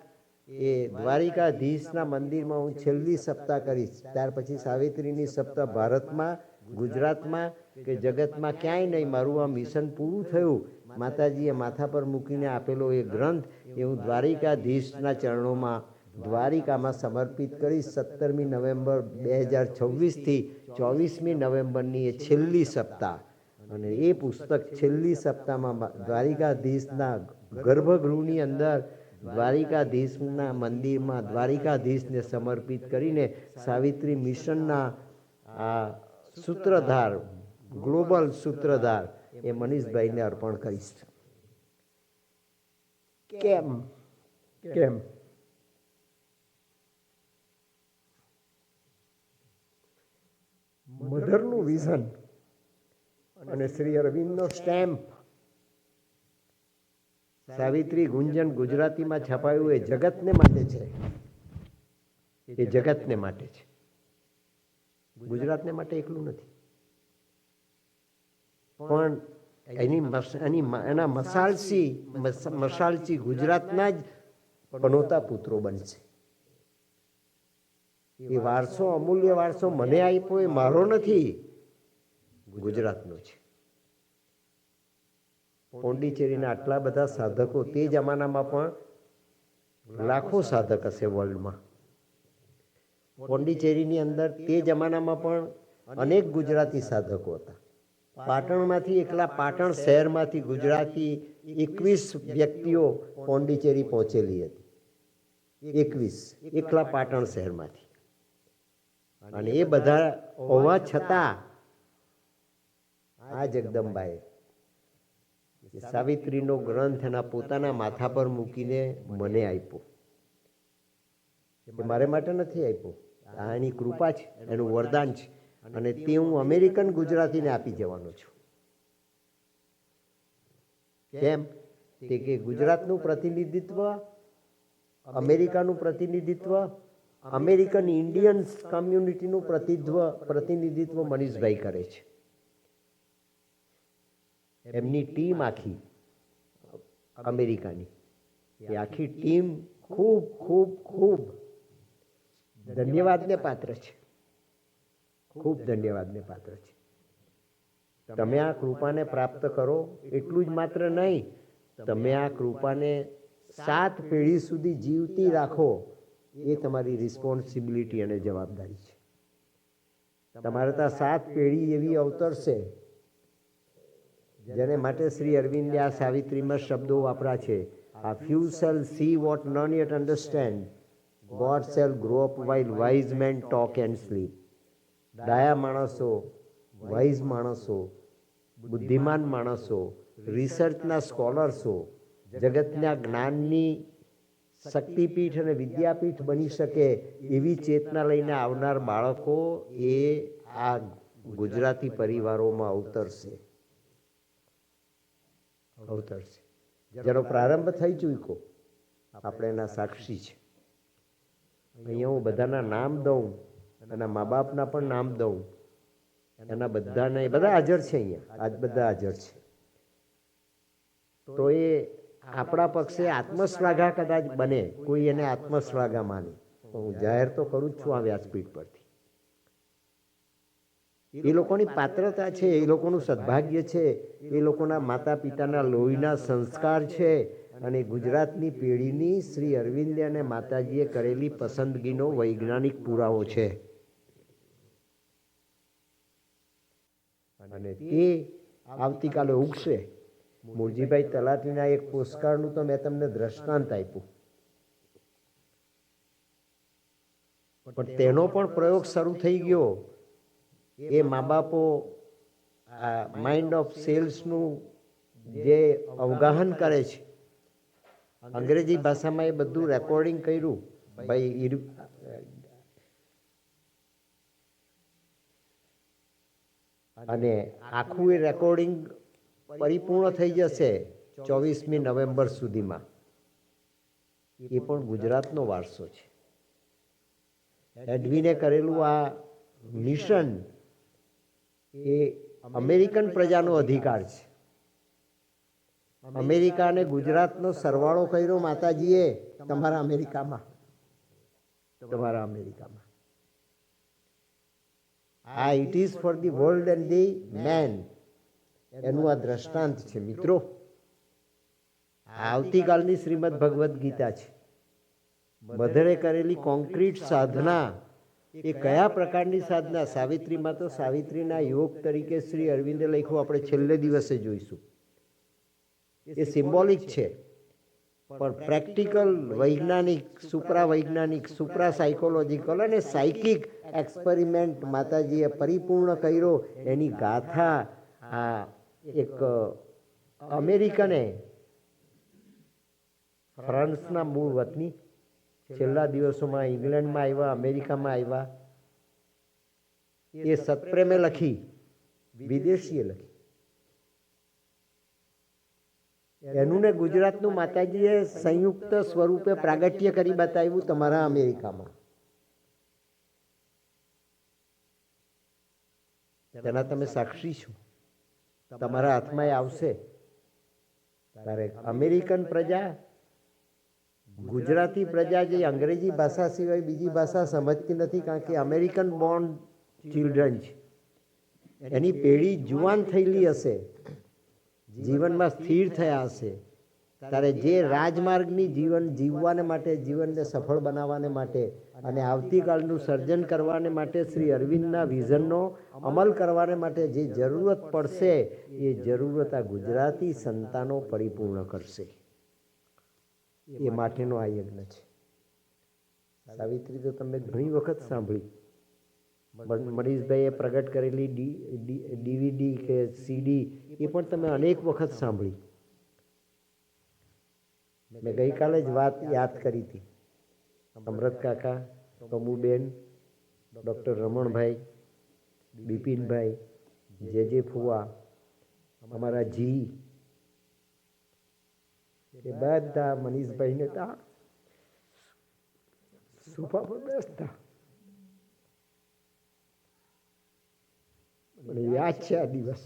એ દ્વારિકાધીશના મંદિરમાં હું છેલ્લી સપ્તાહ કરીશ. ત્યાર પછી સાવિત્રીની સપ્તાહ ભારતમાં, ગુજરાતમાં કે જગતમાં ક્યાંય નહીં. મારું આ મિશન પૂરું થયું. માતાજીએ માથા પર મૂકીને આપેલો એ ગ્રંથ એ હું દ્વારિકાધીશના ચરણોમાં દ્વારિકામાં સમર્પિત કરીશ. 17મી નવેમ્બર 2026થી 24મી નવેમ્બરની એ છેલ્લી સપ્તાહ. અને એ પુસ્તક છેલ્લી સપ્તાહમાં દ્વારિકાધીશના ગર્ભગૃહની અંદર, દ્વારિકાધીશના મંદિરમાં દ્વારિકાધીશને સમર્પિત કરીને સાવિત્રી મિશનના આ સૂત્રધાર, ગ્લોબલ સૂત્રધાર એ મનીષભાઈને અર્પણ કરીશ. કેમ મધરનું વિઝન અને શ્રી અરવિંદનો સ્ટેમ્પ, સાવિત્રી ગુંજન ગુજરાતીમાં છપાયું, એ જગતને માટે છે. એ જગતને માટે છે, ગુજરાતને માટે એકલું નથી. પણ એના મશાલસી ગુજરાતના જ પનોતા પુત્રો બનશે. એ વારસો, અમૂલ્ય વારસો મને આપ્યો એ મારો નથી, ગુજરાતનો છે. પોંડિચેરીના આટલા બધા સાધકો, તે જમાનામાં પણ લાખો સાધક હશે વર્લ્ડમાં. પોંડિચેરીની અંદર તે જમાનામાં પણ અનેક ગુજરાતી સાધકો હતા. પાટણમાંથી એકલા પાટણ શહેરમાંથી ગુજરાતી 21 વ્યક્તિઓ પોંડિચેરી પહોંચેલી હતી. 21 એકલા પાટણ શહેરમાંથી. અને એ બધા હોવા છતાં આ જગદંબાએ સાવિત્રીનો ગ્રંથ એના પોતાના માથા પર મૂકીને મને આપ્યો. એ મારે માટે નથી આપ્યો, આ એની કૃપા છે, એનું વરદાન છે. અને તે હું અમેરિકન ગુજરાતીને આપી જવાનો છું. કેમ? તે કે ગુજરાતનું પ્રતિનિધિત્વ, અમેરિકાનું પ્રતિનિધિત્વ, અમેરિકન ઇન્ડિયન્સ કમ્યુનિટીનું પ્રતિનિધિત્વ મનીષભાઈ કરે છે. એમની ટીમ આખી અમેરિકાની, એ આખી ટીમ ખૂબ ખૂબ ખૂબ ધન્યવાદને પાત્ર છે. ખૂબ ધન્યવાદને પાત્ર છે. તમે આ કૃપાને પ્રાપ્ત કરો એટલું જ માત્ર નહીં, તમે આ કૃપાને 7 પેઢી સુધી જીવતી રાખો, એ તમારી રિસ્પોન્સિબિલિટી અને જવાબદારી છે. તમારે ત્યાં 7 પેઢી એવી અવતરશે જેને માટે શ્રી અરવિંદે આ સાવિત્રીમાં શબ્દો વાપર્યા છે. આ few shall see what none yet understand, God shall grow up while wise men talk and sleep. ડાયા માણસો, વાઇઝ માણસો, બુદ્ધિમાન માણસો, રિસર્ચના સ્કોલર્સો, જગતના જ્ઞાનની શક્તિપીઠ અને વિદ્યાપીઠ બની શકે એવી ચેતના લઈને આવનાર બાળકો એ આ ગુજરાતી પરિવારોમાં અવતરશે. જેનો પ્રારંભ થઈ ચૂક્યો, આપણે એના સાક્ષી છે. અહીંયા હું બધાના નામ દઉં, એના મા બાપના પણ નામ દઉં, એના બધાને, બધા હાજર છે અહીંયા, આજ બધા હાજર છે. તો એ આપણા પક્ષે આત્મશ્લાઘા કદાચ બને, કોઈ એને આત્મશ્લાઘા માને, હું જાહેર તો કરું જ છું આ વ્યાસપીઠ પરથી. એ લોકોની પાત્રતા છે, એ લોકોનું સદભાગ્ય છે, એ લોકોના માતા પિતાના લોહીના સંસ્કાર છે, અને ગુજરાતની પેઢીની શ્રી અરવિંદે અને માતાજીએ કરેલી પસંદગીનો વૈજ્ઞાનિક પુરાવો છે. અને તે આવતીકાલે ઉગશે. મૂળજીભાઈ તલાટીના એક પોસ્ટકાર્ડનું તો મેં તમને દ્રષ્ટાંત આપ્યું, પણ તેનો પણ પ્રયોગ શરૂ થઈ ગયો. એ મા બાપો આ માઇન્ડ ઓફ સેલ્સનું જે અવગાહન કરે છે, અંગ્રેજી ભાષામાં એ બધું રેકોર્ડિંગ કર્યું. ભાઈ અને આખું એ રેકોર્ડિંગ પરિપૂર્ણ થઈ જશે 24મી નવેમ્બર સુધીમાં. એ પણ ગુજરાતનો વારસો છે. એડવિને કરેલું આ મિશન એ અમેરિકન પ્રજાનો અધિકાર છે. અમેરિકા અને ગુજરાતનો સરવાળો કર્યો માતાજીએ તમારા અમેરિકામાં. આ it is for the world and the man, એનું આ દ્રષ્ટાંત છે મિત્રો. આવતીકાલની શ્રીમદ ભગવદ્ ગીતા છે. બધરે કરેલી કોન્ક્રીટ સાધના એ કયા પ્રકારની સાધના? સાવિત્રીમાં તો સાવિત્રીના યોગ તરીકે શ્રી અરવિંદે લખ્યું, આપણે છેલ્લે દિવસે જોઈશું. એ સિમ્બોલિક છે, પણ પ્રેક્ટિકલ, વૈજ્ઞાનિક, સુપ્રા સાયકોલોજીકલ અને સાયકિક એક્સપેરિમેન્ટ માતાજીએ પરિપૂર્ણ કર્યો. એની ગાથા આ એક અમેરિકને, ફ્રાન્સના મૂળ વતની, છેલ્લા દિવસોમાં ઇંગ્લેન્ડમાં આવ્યા, અમેરિકામાં આવ્યા, એ સત્પ્રેમે લખી, વિદેશીએ લખી. એનું ને ગુજરાતનું માતાજીએ સંયુક્ત સ્વરૂપે પ્રાગટ્ય કરી બતાવ્યું તમારા અમેરિકામાં. તેના તમે સાક્ષી છો. તમારા હાથમાં એ આવશે ત્યારે અમેરિકન પ્રજા, ગુજરાતી પ્રજા જે અંગ્રેજી ભાષા સિવાય બીજી ભાષા સમજતી નથી, કારણ કે અમેરિકન બોર્ન ચિલ્ડ્રન છે, એની પેઢી જુવાન થયેલી હશે, જીવનમાં સ્થિર થયા હશે, ત્યારે જે રાજમાર્ગની જીવન જીવવાને માટે, જીવનને સફળ બનાવવાને માટે અને આવતીકાલનું સર્જન કરવાને માટે શ્રી અરવિંદના વિઝનનો અમલ કરવાને માટે જે જરૂરત પડશે એ જરૂરત આ ગુજરાતી સંતાનો પરિપૂર્ણ કરશે. એ માટેનો આ યજ્ઞ છે. સાવિત્રી તો તમે ઘણી વખત સાંભળી. મનીષભાઈએ પ્રગટ કરેલી DVD કે CD એ પણ તમે અનેક વખત સાંભળી. મેં ગઈકાલે જ વાત યાદ કરી હતી. અમૃત કાકા, કમુબેન, ડૉક્ટર રમણભાઈ, બિપિનભાઈ, જે ફુવા, અમારા જી, એ બધા મનીષભાઈને ત્યાં સોફા પર બેસતા. મને યાદ છે આ દિવસ.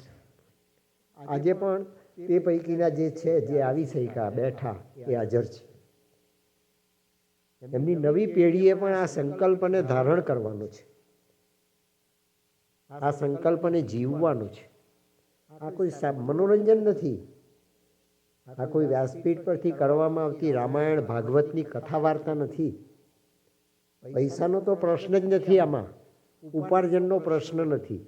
આજે પણ તે પૈકીના જે છે, જે આવી શક્યા બેઠા, એ હાજર છે. એમની નવી પેઢીએ પણ આ સંકલ્પને ધારણ કરવાનો છે, આ સંકલ્પને જીવવાનું છે. આ કોઈ મનોરંજન નથી. આ કોઈ વ્યાસપીઠ પરથી કરવામાં આવતી રામાયણ ભાગવતની કથા વાર્તા નથી. પૈસાનો તો પ્રશ્ન જ નથી આમાં. ઉપાર્જનનો પ્રશ્ન નથી.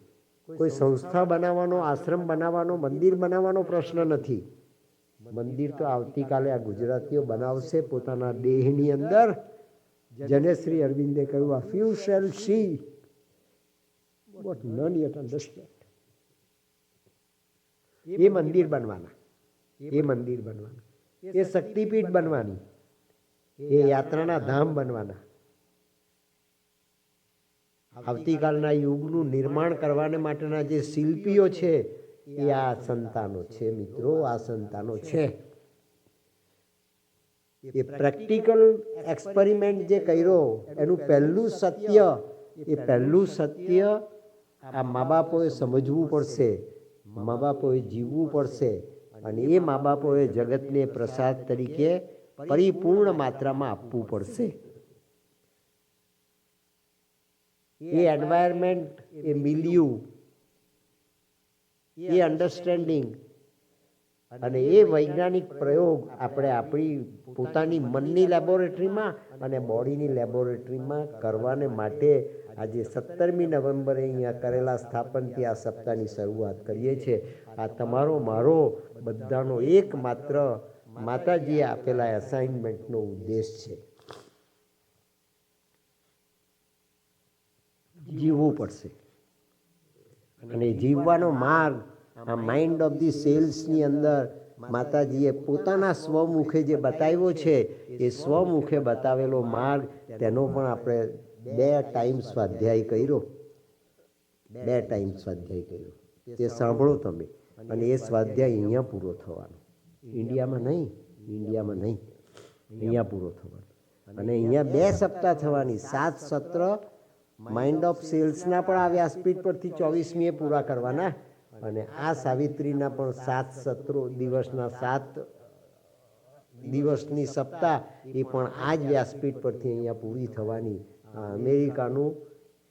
કોઈ સંસ્થા બનાવવાનો, આશ્રમ બનાવવાનો, મંદિર બનાવવાનો પ્રશ્ન નથી. મંદિર તો આવતીકાલે આ ગુજરાતીઓ બનાવશે પોતાના દેહની અંદર. જેને શ્રી અરવિંદે કહ્યું, આ few shall see what none yet understand. એ મંદિર બનવાના, એ મંદિર બનવાના, એ શક્તિપીઠ બનવાની, એ યાત્રાના ધામ બનવાના. આવતીકાલના યુગનું નિર્માણ કરવાને માટેના જે શિલ્પીઓ છે એ આ સંતાનો છે. મિત્રો, આ સંતાનો છે. એ પ્રેક્ટિકલ એક્સપેરિમેન્ટ જે કર્યો એનું પહેલું સત્ય, એ પહેલું સત્ય આ મા બાપોએ સમજવું પડશે, મા બાપોએ જીવવું પડશે અને એ મા બાપોએ જગતને પ્રસાદ તરીકે પરિપૂર્ણ માત્રામાં આપવું પડશે. એ એન્વાયરમેન્ટ, એ મિલિયુ, એ અન્ડરસ્ટેન્ડિંગ અને એ વૈજ્ઞાનિક પ્રયોગ આપણે આપણી પોતાની મનની લેબોરેટરીમાં અને બોડીની લેબોરેટરીમાં કરવાને માટે આજે 17મી નવેમ્બરે અહીંયા કરેલા સ્થાપનથી આ સપ્તાહની શરૂઆત કરીએ છીએ. આ તમારો મારો બધાનો એકમાત્ર માતાજીએ આપેલા એસાઇનમેન્ટનો ઉદ્દેશ છે. જીવવું પડશે અને જીવવાનો માર્ગ આ માઇન્ડ ઓફ ધી સેલ્સની અંદર માતાજીએ પોતાના સ્વમુખે જે બતાવ્યો છે એ સ્વમુખે બતાવેલો માર્ગ, તેનો પણ આપણે 2 ટાઈમ સ્વાધ્યાય કર્યો. 2 ટાઈમ સ્વાધ્યાય કર્યો. તે સાંભળો તમે. અને એ સ્વાધ્યાય અહીંયા પૂરો થવાનો. ઇન્ડિયામાં નહીં, ઇન્ડિયામાં નહીં, અહીંયા પૂરો થવાનો. અને અહીંયા 2 સપ્તાહ થવાની. 7 સત્ર માઇન્ડ ઓફ સેલ્સના પણ આ વ્યાસપીઠ પરથી 24મીએ પૂરા કરવાના અને આ સાવિત્રીના પણ 7 સત્રો દિવસના 7 દિવસની સપ્તાહ એ પણ આ જ વ્યાસપીઠ પરથી અહીંયા પૂરી થવાની. આ અમેરિકાનું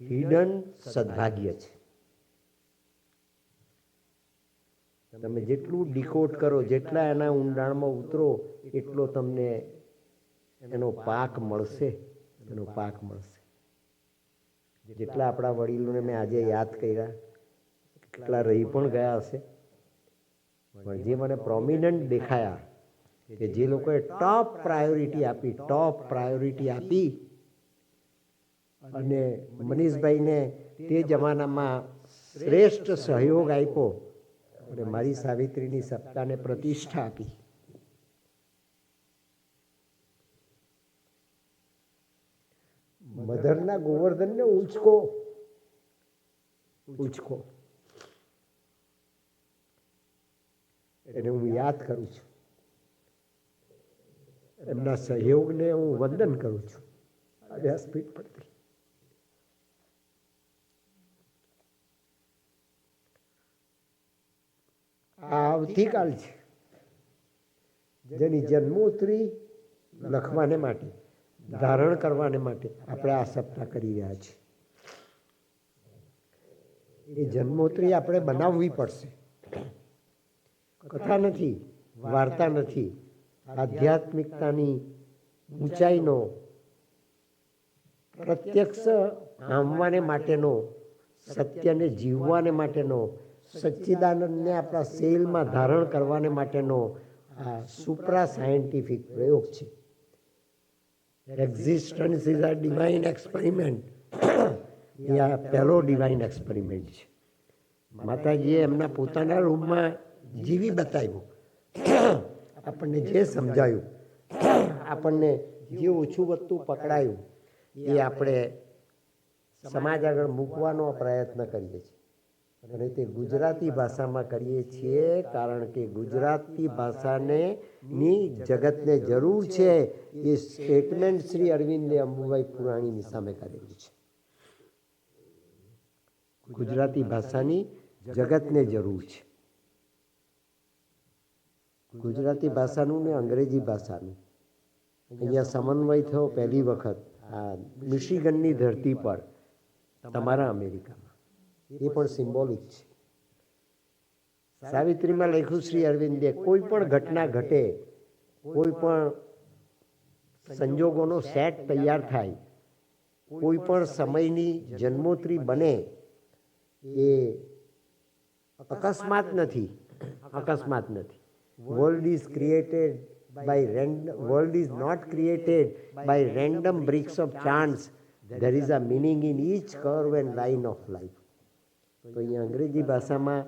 હિડન સદભાગ્ય છે. તમે જેટલું ડીકોડ કરો, જેટલા એના ઊંડાણમાં ઉતરો, એટલો તમને એનો પાક મળશે, એનો પાક મળશે. જેટલા આપણા વડીલોને મેં આજે યાદ કર્યા, કેટલા રહી પણ ગયા હશે, પણ જે મને પ્રોમિનન્ટ દેખાયા કે જે લોકોએ ટોપ પ્રાયોરિટી આપી અને મનીષભાઈને તે જમાનામાં શ્રેષ્ઠ સહયોગ આપ્યો અને મારી સાવિત્રીની સપ્તાહને પ્રતિષ્ઠા આપી. મધરના ગોવર્ધનને ઉંચકો એને હું યાદ કરું છું. એમના સહયોગને હું વંદન કરું છું આ વ્યાસપીઠ પરથી. આ આવતીકાલ છે જેની જન્મોત્સવી લખવાને માટે, ધારણ કરવાને માટે આપણે આ સપ્તાહ કરી રહ્યા છીએ. એ જન્મોત્સવી આપણે બનાવવી પડશે. કથા નથી, વાર્તા નથી, આધ્યાત્મિકતાની ઊંચાઈનો પ્રત્યક્ષ પામવાને માટેનો, સત્યને જીવવાને માટેનો, સચ્ચિદાનંદને આપણા શેલમાં ધારણ કરવાને માટેનો આ સુપ્રા સાયન્ટિફિક પ્રયોગ છે. Existence is a divine experiment. એ આ પહેલો ડિવાઇન એક્સપેરિમેન્ટ છે. માતાજીએ એમના પોતાના રૂમમાં જીવી બતાવ્યું, આપણને જે સમજાયું, આપણને જે ઓછું વધતું પકડાયું એ આપણે સમાજ આગળ મૂકવાનો પ્રયત્ન કરીએ છીએ. અને તે ગુજરાતી ભાષામાં કરીએ છીએ, કારણ કે ગુજરાતી ભાષાને ની જગતને જરૂર છે. એ સ્ટેટમેન્ટ શ્રી અરવિંદે અંબુભાઈ પુરાણીની સામે કરેલું છે. ગુજરાતી ભાષાની જગતને જરૂર છે. ગુજરાતી ભાષાનું ને અંગ્રેજી ભાષાનું અહીંયા સમન્વય થયો પહેલી વખત આ મિશિગનની ધરતી પર, તમારા અમેરિકામાં. એ પણ સિમ્બોલિક છે. સાવિત્રીમાં લખ્યું શ્રી અરવિંદે, કોઈ પણ ઘટના ઘટે, કોઈ પણ સંજોગોનો સેટ તૈયાર થાય, કોઈ પણ સમયની જન્મોત્રી બને, એ અકસ્માત નથી. અકસ્માત નથી. World is created by world is not created by random bricks of chance. There is a meaning in each curve and line of life. તો અહીંયા અંગ્રેજી ભાષામાં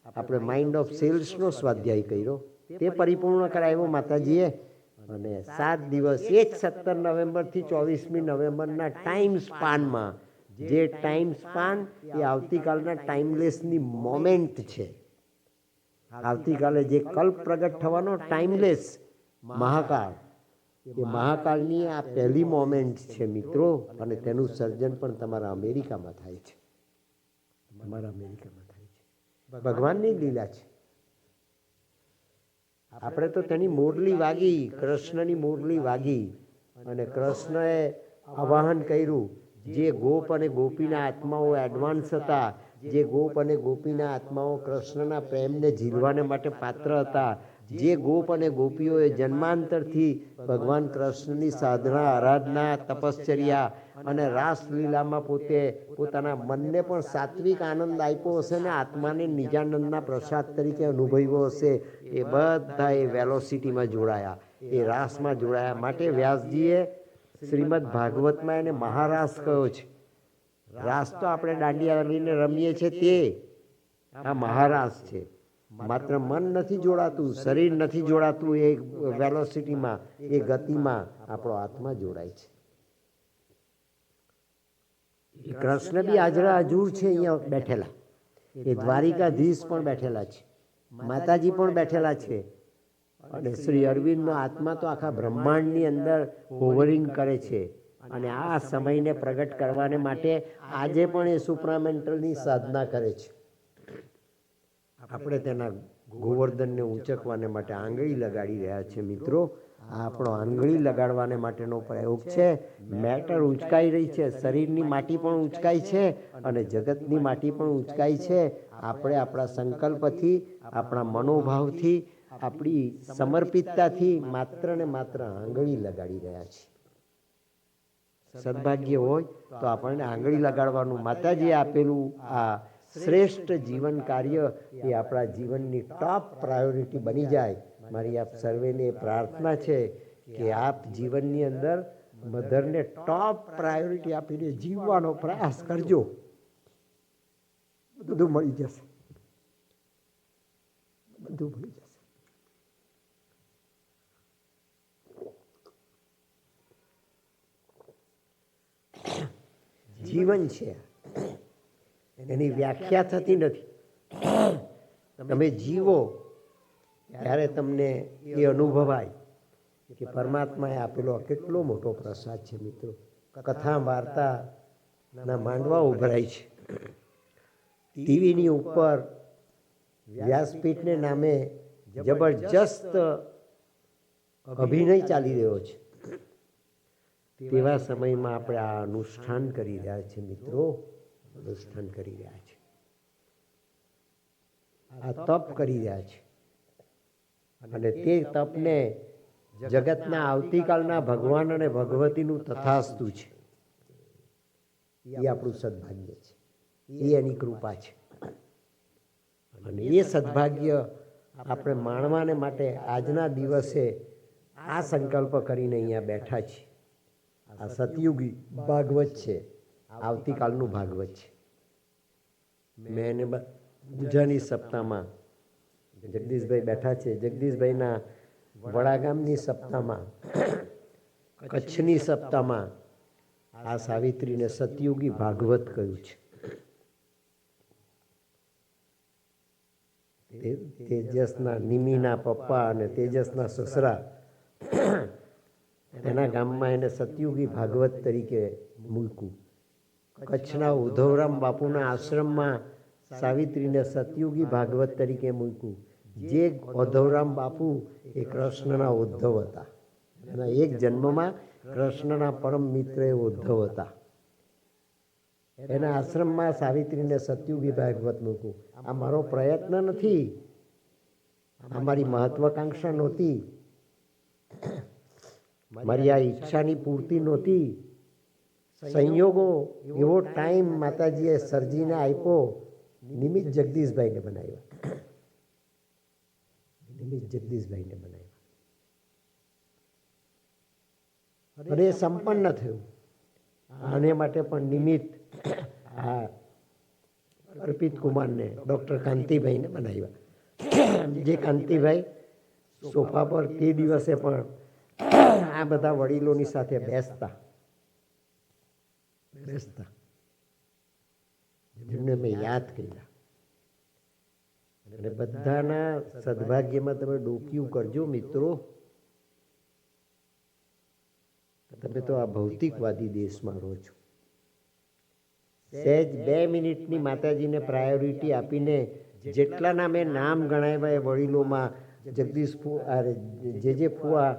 આપણે માઇન્ડ ઓફ સેલ્સનો સ્વાધ્યાય કર્યો, તે પરિપૂર્ણ કરાવ્યો માતાજીએ. અને 7 દિવસ, એ જ 17 નવેમ્બરથી 24મી નવેમ્બરના ટાઈમ સ્પાનમાં, જે ટાઈમ સ્પાન એ આવતીકાલના ટાઈમલેસની મોમેન્ટ છે. આવતીકાલે જે કલ્પ પ્રગટ થવાનો ટાઈમલેસ મહાકાળ, એ મહાકાળની આ પહેલી મોમેન્ટ છે મિત્રો. અને તેનું સર્જન પણ તમારા અમેરિકામાં થાય છે. તમારા અમેરિકામાં થાય છે. ભગવાનની લીલા છે. આપણે તો તેની મોરલી વાગી, કૃષ્ણની મોરલી વાગી, અને કૃષ્ણએ આવાહન કર્યું. જે ગોપ અને ગોપીના આત્માઓ એડવાન્સ હતા, જે ગોપ અને ગોપીના આત્માઓ કૃષ્ણના પ્રેમને ઝીલવાને માટે પાત્ર હતા, જે ગોપ અને ગોપીઓએ જન્માંતરથી ભગવાન કૃષ્ણની સાધના, આરાધના, તપશ્ચર્યા અને રાસલીલામાં પોતે પોતાના મનને પણ સાત્વિક આનંદ આપ્યો હશે ને આત્માને નિજાનંદના પ્રસાદ તરીકે અનુભવ્યો હશે, એ બધા એ વેલોસિટીમાં જોડાયા, એ રાસમાં જોડાયા. માટે વ્યાસજીએ શ્રીમદ ભાગવતમાં એને મહારાસ કહ્યો છે. રાસ તો આપણે દાંડિયા લઈને રમીએ છીએ, તે આ મહારાસ છે. માત્ર મન નથી જોડાતું, શરીર નથી જોડાતું, એ વેલોસિટીમાં, એ ગતિમાં આપણો આત્મા જોડાય છે. એ કૃષ્ણ બી હાજરા હજુર છે અહીંયા બેઠેલા, એ દ્વારિકાધીશ પણ બેઠેલા છે, માતાજી પણ બેઠેલા છે. અને શ્રી અરવિંદનો આત્મા તો આખા બ્રહ્માંડની અંદર હોવરિંગ કરે છે. અને આ સમયને પ્રગટ કરવાને માટે આજે પણ એ સુપ્રામેન્ટલની સાધના કરે છે. આપણે તેના ગોવર્ધનને ઊંચકવાને માટે આંગળી લગાડી રહ્યા છે મિત્રો. આ આપણો આંગળી લગાડવાને માટેનો પ્રયોગ છે. મેટર ઉંચકાઈ રહી છે, શરીરની માટી પણ ઉંચકાઈ છે અને જગતની માટી પણ ઉંચકાઈ છે. આપણે આપણા સંકલ્પથી, આપણા મનોભાવથી, આપણી સમર્પિતતાથી માત્ર ને માત્ર આંગળી લગાડી રહ્યા છીએ. સદભાગ્ય હોય તો આપણને આંગળી લગાડવાનું, માતાજીએ આપેલું આ શ્રેષ્ઠ જીવન કાર્ય એ આપણા જીવનની ટોપ પ્રાયોરિટી બની જાય. મારી આપ સર્વેને પ્રાર્થના છે કે આપ જીવનની અંદર મધરને ટોપ પ્રાયોરિટી આપીને જીવવાનો પ્રયાસ કરજો. બધું મળી જશે, બધું મળી જશે. જીવન છે, એની વ્યાખ્યા થતી નથી. તમે જીવો ત્યારે તમને એ અનુભવાય કે પરમાત્માએ આપેલો કેટલો મોટો પ્રસાદ છે મિત્રો. કથા વાર્તાના માંડવા ઉભરાય છે. ટીવીની ઉપર વ્યાસપીઠને નામે જબરજસ્ત અભિનય ચાલી રહ્યો છે. તેવા સમયમાં આપણે આ અનુષ્ઠાન કરી રહ્યા છીએ મિત્રો, અનુષ્ઠાન કરી રહ્યા છે, આ તપ કરી રહ્યા છે. અને તે તપને જગતના આવતીકાલના ભગવાન અને ભગવતીનું તથાસ્તુ છે. એ આપણું સદભાગ્ય છે, એ એની કૃપા છે. અને એ સદભાગ્ય આપણે માણવાને માટે આજના દિવસે આ સંકલ્પ કરીને અહીંયા બેઠા છીએ. આ સતયુગી ભાગવત છે, આવતીકાલનું ભાગવત છે. મેં એને પૂજાની સપ્તાહમાં જગદીશભાઈ બેઠા છે, જગદીશભાઈના વડાગામની સપ્તાહમાં, કચ્છની સપ્તાહમાં આ સાવિત્રીને સતયુગી ભાગવત કહ્યું છે. તેજસના નિમીના પપ્પા અને તેજસના સસરા, એના ગામમાં એને સતયુગી ભાગવત તરીકે મૂક્યું. કચ્છના ઉદ્ધવરામ બાપુના આશ્રમમાં સાવિત્રીને સતયુગી ભાગવત તરીકે મૂક્યું. જે ઉદ્ધવરામ બાપુ એ કૃષ્ણના ઉદ્ધવ હતા. એના એક જન્મમાં કૃષ્ણના પરમ મિત્ર એ ઉદ્ધવ હતા. એના આશ્રમમાં સાવિત્રીને સતયુગી ભાગવત મૂક્યું. આ મારો પ્રયત્ન નથી, આ મારી મહત્વાકાંક્ષા નહોતી, મારી આ ઈચ્છાની પૂર્તિ નહોતી. સંયોગો એવો ટાઈમ માતાજીએ સર્જીને આપ્યો. નિમિત્ત જગદીશભાઈને બનાવ્યા, નિમિત્ત જગદીશભાઈને બનાવ્યા. અને એ સંપન્ન થયું. આને માટે પણ નિમિત્ત આ અર્પિત કુમારને ડૉક્ટર કાંતિભાઈને બનાવ્યા. જે કાંતિભાઈ સોફા પર તે દિવસે પણ આ બધા વડીલોની સાથે બેસતા, જેમને મેં યાદ કર્યા. અને બધાના સદભાગ્યમાં તમે ડોકિયું કરજો મિત્રો. તમે તો આ ભૌતિકવાદી દેશમાં રહો છો. સહેજ 2 મિનિટની માતાજીને પ્રાયોરિટી આપીને જેટલાના મેં નામ ગણાવ્યા એ વડીલોમાં જગદીશ ફુવા, જે ફુવા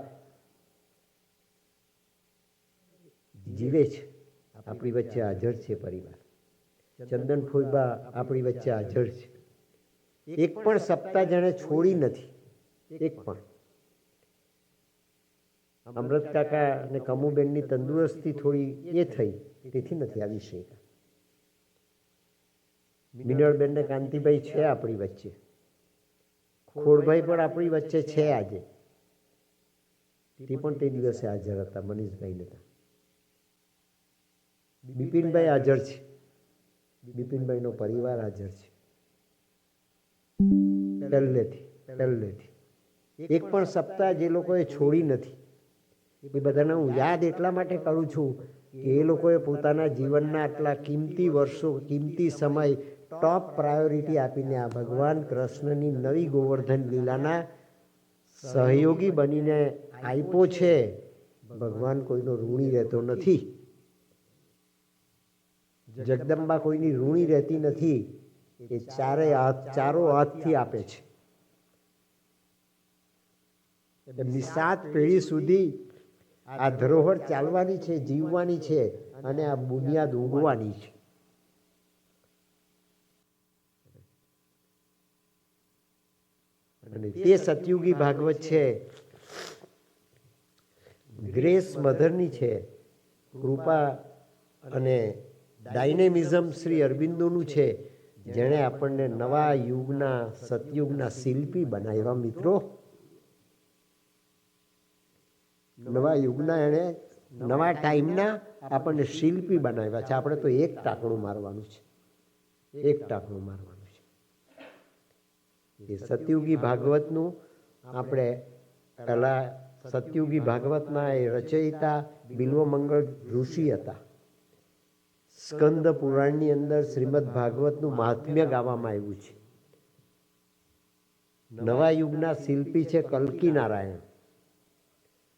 જીવે છે, આપણી વચ્ચે હાજર છે પરિવાર. ચંદન ફોઈબા આપણી વચ્ચે હાજર છે. એક પણ સપ્તાહ જેણે છોડી નથી, એક પણ. અમૃત કાકા અને કમુબેનની તંદુરસ્તી થોડી એ થઈ, તેથી નથી આવી શક્યા. મિનળબેન ને કાંતિભાઈ છે આપણી વચ્ચે, ખોડભાઈ પણ આપણી વચ્ચે છે આજે. તે પણ તે દિવસે હાજર હતા. મનીષભાઈ નતા. બિપિનભાઈ હાજર છે, બિપિનભાઈનો પરિવાર હાજર છે. પહેલેથી એક પણ સપ્તાહ જે લોકોએ છોડી નથી. એ બધાને હું યાદ એટલા માટે કરું છું કે એ લોકોએ પોતાના જીવનના આટલા કિંમતી વર્ષો, કિંમતી સમય ટોપ પ્રાયોરિટી આપીને આ ભગવાન કૃષ્ણની નવી ગોવર્ધન લીલાના સહયોગી બનીને આપ્યો છે. ભગવાન કોઈનો ઋણી રહેતો નથી. જગદંબા કોઈની ઋણી રહેતી નથી. એ ચારો હાથથી આપે છે. એમની 7 પેઢી સુધી આ ધરોહર ચાલવાની છે, જીવવાની છે, અને આ બુનિયાદ ઊંઘવાની છે. અને તે સતયુગી ભાગવત છે, ગ્રેસ મધરની છે. કૃપા અને ડાયનેમિઝમ શ્રી અરવિંદોનું છે, જેણે આપણને નવા યુગના, સતયુગના શિલ્પી બનાવ્યા મિત્રો. નવા યુગના એણે, નવા ટાઈમના આપણને શિલ્પી બનાવ્યા છે. આપણે તો એક ટાંકણું મારવાનું છે, એક ટાંકણું મારવાનું છે. એ સતયુગી ભાગવતનું આપણે પહેલા, સતયુગી ભાગવતના એ રચયિતા બિલ્વમંગળ ઋષિ હતા. સ્કંદ પુરાણની અંદર શ્રીમદ ભાગવતનું મહાત્મ્ય ગાવામાં આવ્યું છે. નવા યુગના શિલ્પી છે કલ્કી નારાયણ.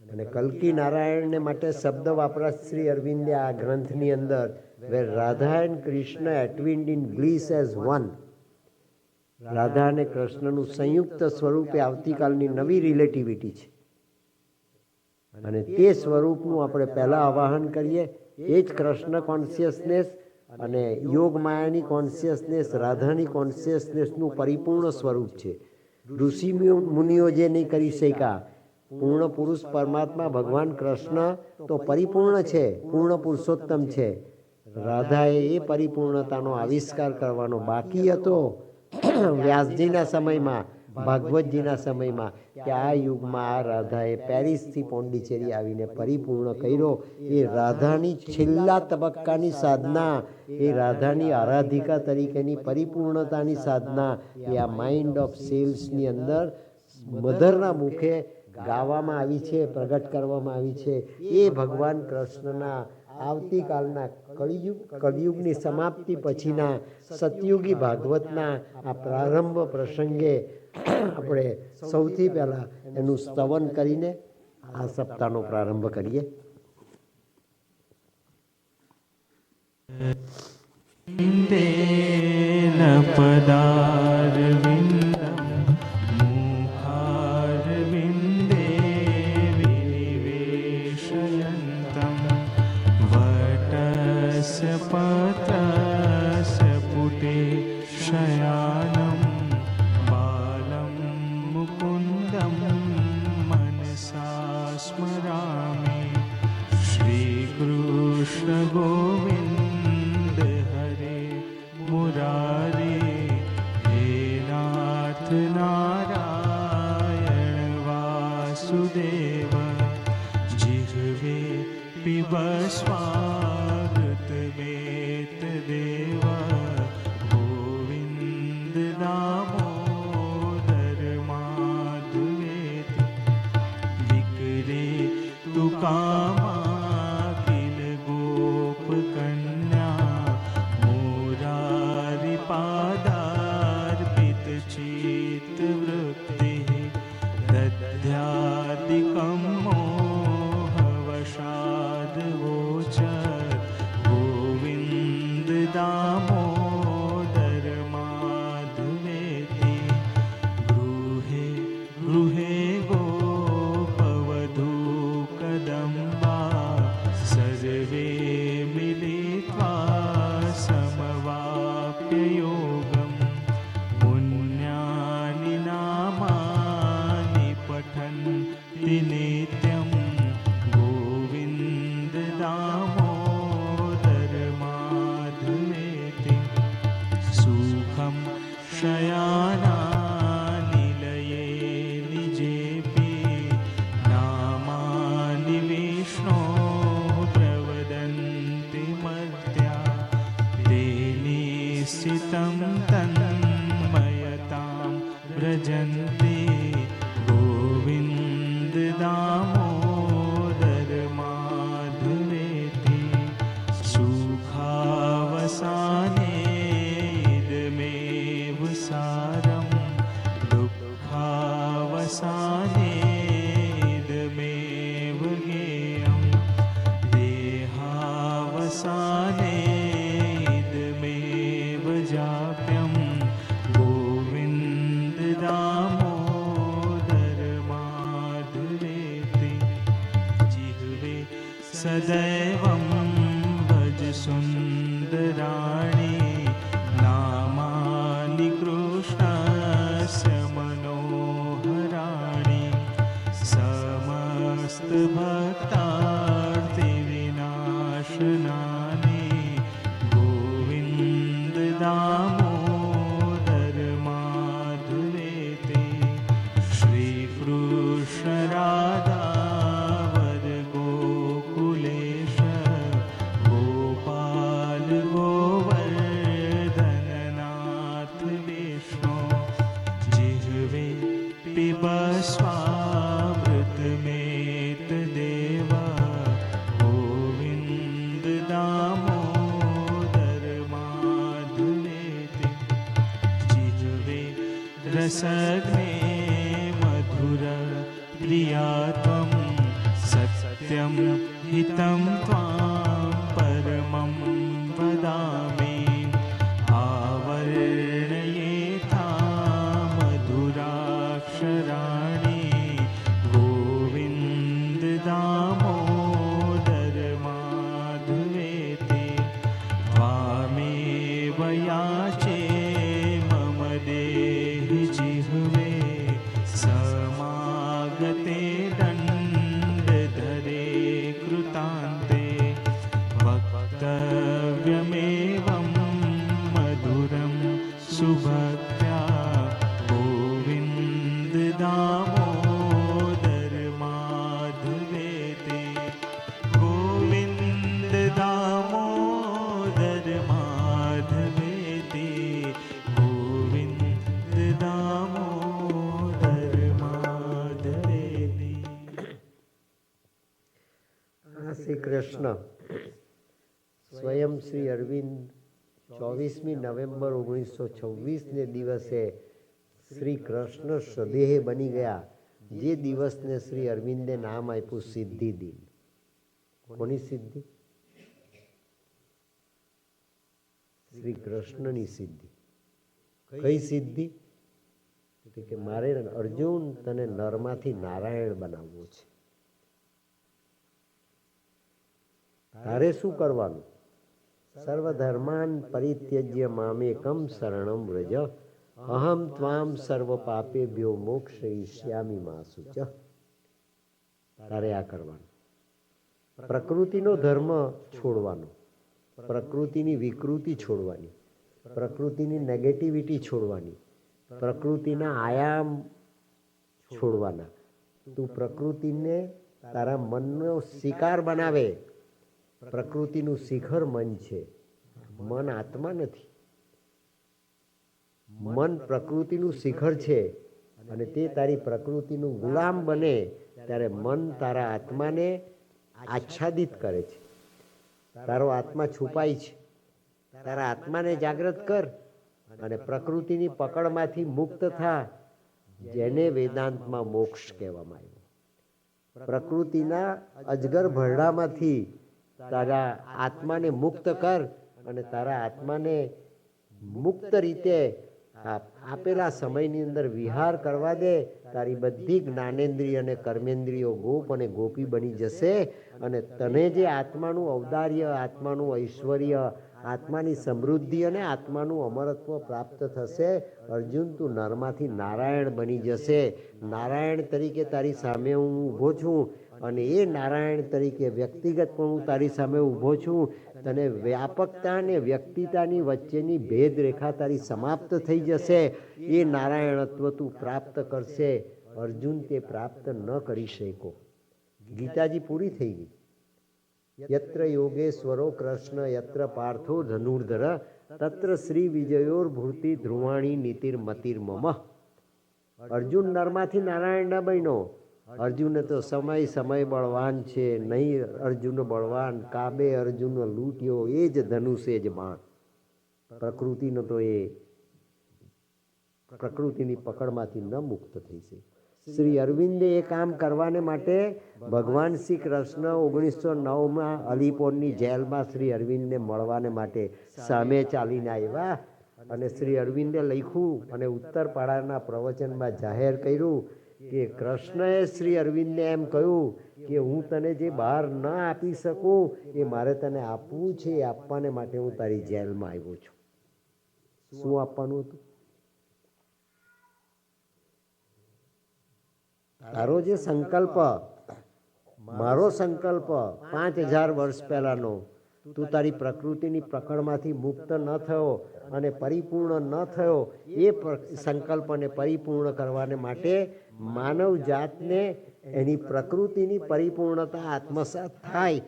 અને કલ્કી નારાયણને માટે શબ્દ વાપરા શ્રી અરવિંદે આ ગ્રંથની અંદર, where Radha and Krishna entwined in bliss as one. Radha અને કૃષ્ણનું સંયુક્ત સ્વરૂપે આવતીકાલની નવી રિલેટિવિટી છે. અને તે સ્વરૂપનું આપણે પહેલાં આવાહન કરીએ. એ જ કૃષ્ણ કોન્શિયસનેસ અને યોગ માયાની કોન્શિયસનેસ, રાધાની કોન્શિયસનેસનું પરિપૂર્ણ સ્વરૂપ છે. ઋષિ મુનિઓ જે નહીં કરી શક્યા પૂર્ણ પુરુષ પરમાત્મા ભગવાન કૃષ્ણ તો પરિપૂર્ણ છે, પૂર્ણ પુરુષોત્તમ છે. રાધાએ એ પરિપૂર્ણતાનો આવિષ્કાર કરવાનો બાકી હતો વ્યાસજીના સમયમાં, ભાગવતજીના સમયમાં, કે આ યુગમાં આ રાધાએ પેરિસથી પોંડિચેરી આવીને પરિપૂર્ણ કર્યો. એ રાધાની છેલ્લા તબક્કાની સાધના, એ રાધાની આરાધિકા તરીકેની પરિપૂર્ણતાની સાધના એ આ માઇન્ડ ઓફ સેલ્સની અંદર મધરના મુખે ગાવામાં આવી છે, પ્રગટ કરવામાં આવી છે. એ ભગવાન કૃષ્ણના આવતીકાલના કળિયુગની સમાપ્તિ પછીના સતયુગી ભાગવતના આ પ્રારંભ પ્રસંગે આપણે સૌથી પહેલાં એનું સ્તવન કરીને આ સપ્તાહનો પ્રારંભ કરીએ. पत्रस्फुटे शयानं बालं मुकुन्दं मनसा स्मरामि. श्रीकृष्ण गोविन्द हरे मुरारे, हे नाथ नारायण वासुदेव. जिह्वे पिब देव गोविन्द दामोदर माधवेति. विक्रे तु कामा किल गोप कन्या, मुरारि पादार्पित चित्त वृत्ति. दध्यादिकं मोहवशाद् वोचत् दामोदर माधवेति. गृहे गृहे गोपवधू कदम्बा, सर्वे मिलित्वा समवाप्य योगम्. पुण्यानि नामानि पठन्ति नित्यं, गोविन्द दामोदर सुखं शयानानिलये निजेऽपि, नामानि विष्णोः प्रवदन्ति मर्त्या. ते निश्चितं तन्मयतां व्रजन्ति, गोविन्द दामोदर माधवेति. सुखावसाने सारं दुःखावसानेदमेव ज्ञेयं. देहावसानेदमेव जाप्यं, गोविन्द दामोदर माधवेति. जिह्वे सदैवं भज सुन्दराणि, नामानि कृष्णस्य मनोहराणि. समस्तभक्तार्तिविनाशनानि, गोविन्द दामोदर माधवेति. श्रीकृष्ण राधा वर गोकुलेश, गोपाल गोवर्धननाथ विष्णु. जिह्वे पिब स्वामृतमेत देव, गोविन्द दामोदर माधवेति. जिह्वे रसग्ने मधुर प्रिया त्वं, सत्यं हितं त्वां परमं वदामि. आवर्णयेथा मधुराक्षराणि, गोविन्द दामोदर माधवेति. त्वामेव याचे मम देहि जिह्वे, समागते શ્રી કૃષ્ણ સ્વયં શ્રી અરવિંદ 24મી નવેમ્બર 1926ને દિવસે શ્રી કૃષ્ણ સ્વદેહ બની ગયા. જે દિવસને શ્રી અરવિંદે નામ આપ્યું સિદ્ધિ દિન. કોની સિદ્ધિ? શ્રી કૃષ્ણની સિદ્ધિ. કઈ સિદ્ધિ? કે મારે અર્જુન તને નરમાંથી નારાયણ બનાવવો છે. તારે શું કરવાનું? સર્વધર્માન પરિત્યજ્ય મામેકમ શરણમ વ્રજ અહમ ત્વામ સર્વ પાપેભ્યો મોક્ષયિષ્યામિ મા શુચ. તારે આ કરવાનું. પ્રકૃતિનો ધર્મ છોડવાનો, પ્રકૃતિની વિકૃતિ છોડવાની, પ્રકૃતિની નેગેટિવિટી છોડવાની, પ્રકૃતિના આયામ છોડવાના. તું પ્રકૃતિને તારા મનનો શિકાર બનાવે. પ્રકૃતિનું શિખર મન છે, મન આત્મા નથી. મન પ્રકૃતિનું શિખર છે અને તે તારી પ્રકૃતિનું ગુલામ બને ત્યારે મન તારા આત્માને આચ્છાદિત કરે છે. તારો આત્મા છુપાય છે. તારા આત્માને જાગૃત કર અને પ્રકૃતિની પકડમાંથી મુક્ત થા, જેને વેદાંતમાં મોક્ષ કહેવામાં આવ્યો. પ્રકૃતિના અજગર ભરડામાંથી તારા આત્માને મુક્ત કર અને તારા આત્માને મુક્ત રીતે આપેલા સમયની અંદર વિહાર કરવા દે. તારી બધી જ્ઞાનેન્દ્રિય અને કર્મેન્દ્રિયો ગોપ અને ગોપી બની જશે અને તને જે આત્માનું ઔદાર્ય, આત્માનું ઐશ્વર્ય, આત્માની સમૃદ્ધિ અને આત્માનું અમરત્વ પ્રાપ્ત થશે. અર્જુન, તું નરમાંથી નારાયણ બની જશે. નારાયણ તરીકે તારી સામે હું ઊભો છું અને એ નારાયણ તરીકે વ્યક્તિગત પણ હું તારી સામે ઊભો છું. તને વ્યાપકતા અને વ્યક્તિતાની વચ્ચેની ભેદ રેખા તારી સમાપ્ત થઈ જશે. એ નારાયણત્વ તું પ્રાપ્ત કરશે. અર્જુન, તે પ્રાપ્ત ન કરી શકો. ગીતાજી પૂરી થઈ ગઈ. યત્ર યોગેશ્વરો કૃષ્ણ યત્ર પાર્થો ધનુર્ધર તત્ર શ્રી વિજયોર ભૂતિ ધ્રુવાણી નીતિર્મતિર્મમ. અર્જુન નરમાંથી નારાયણ ન બન્યો. અર્જુન તો સમય બળવાન છે, નહીં અર્જુન બળવાન. કાબે અર્જુન લૂંટ્યો, એ જ ધનુષે જ બાણ. પ્રકૃતિનો તો એ પ્રકૃતિની પકડમાંથી ન મુક્ત થઈ છે. શ્રી અરવિંદે એ કામ કરવાને માટે ભગવાન શ્રી કૃષ્ણ 1909માં અલીપોરની જેલમાં શ્રી અરવિંદને મળવાને માટે સામે ચાલીને આવ્યા અને શ્રી અરવિંદે લખ્યું અને ઉત્તરપાડાના પ્રવચનમાં જાહેર કર્યું કે કૃષ્ણએ શ્રી અરવિંદને એમ કહ્યું કે હું તને જે બહાર ન આપી શકું એ મારે તને આપવું છે. એ આપવાને માટે હું તારી જેલમાં આવ્યો છું. શું આપવાનું હતું? તારો જે સંકલ્પ, મારો સંકલ્પ 5000 વર્ષ પહેલાનો, તું તારી પ્રકૃતિની પકડમાંથી મુક્ત ન થયો અને પરિપૂર્ણ ન થયો. એ સંકલ્પને પરિપૂર્ણ કરવાને માટે માનવ જાતને એની પ્રકૃતિની પરિપૂર્ણતા આત્મસાત થાય,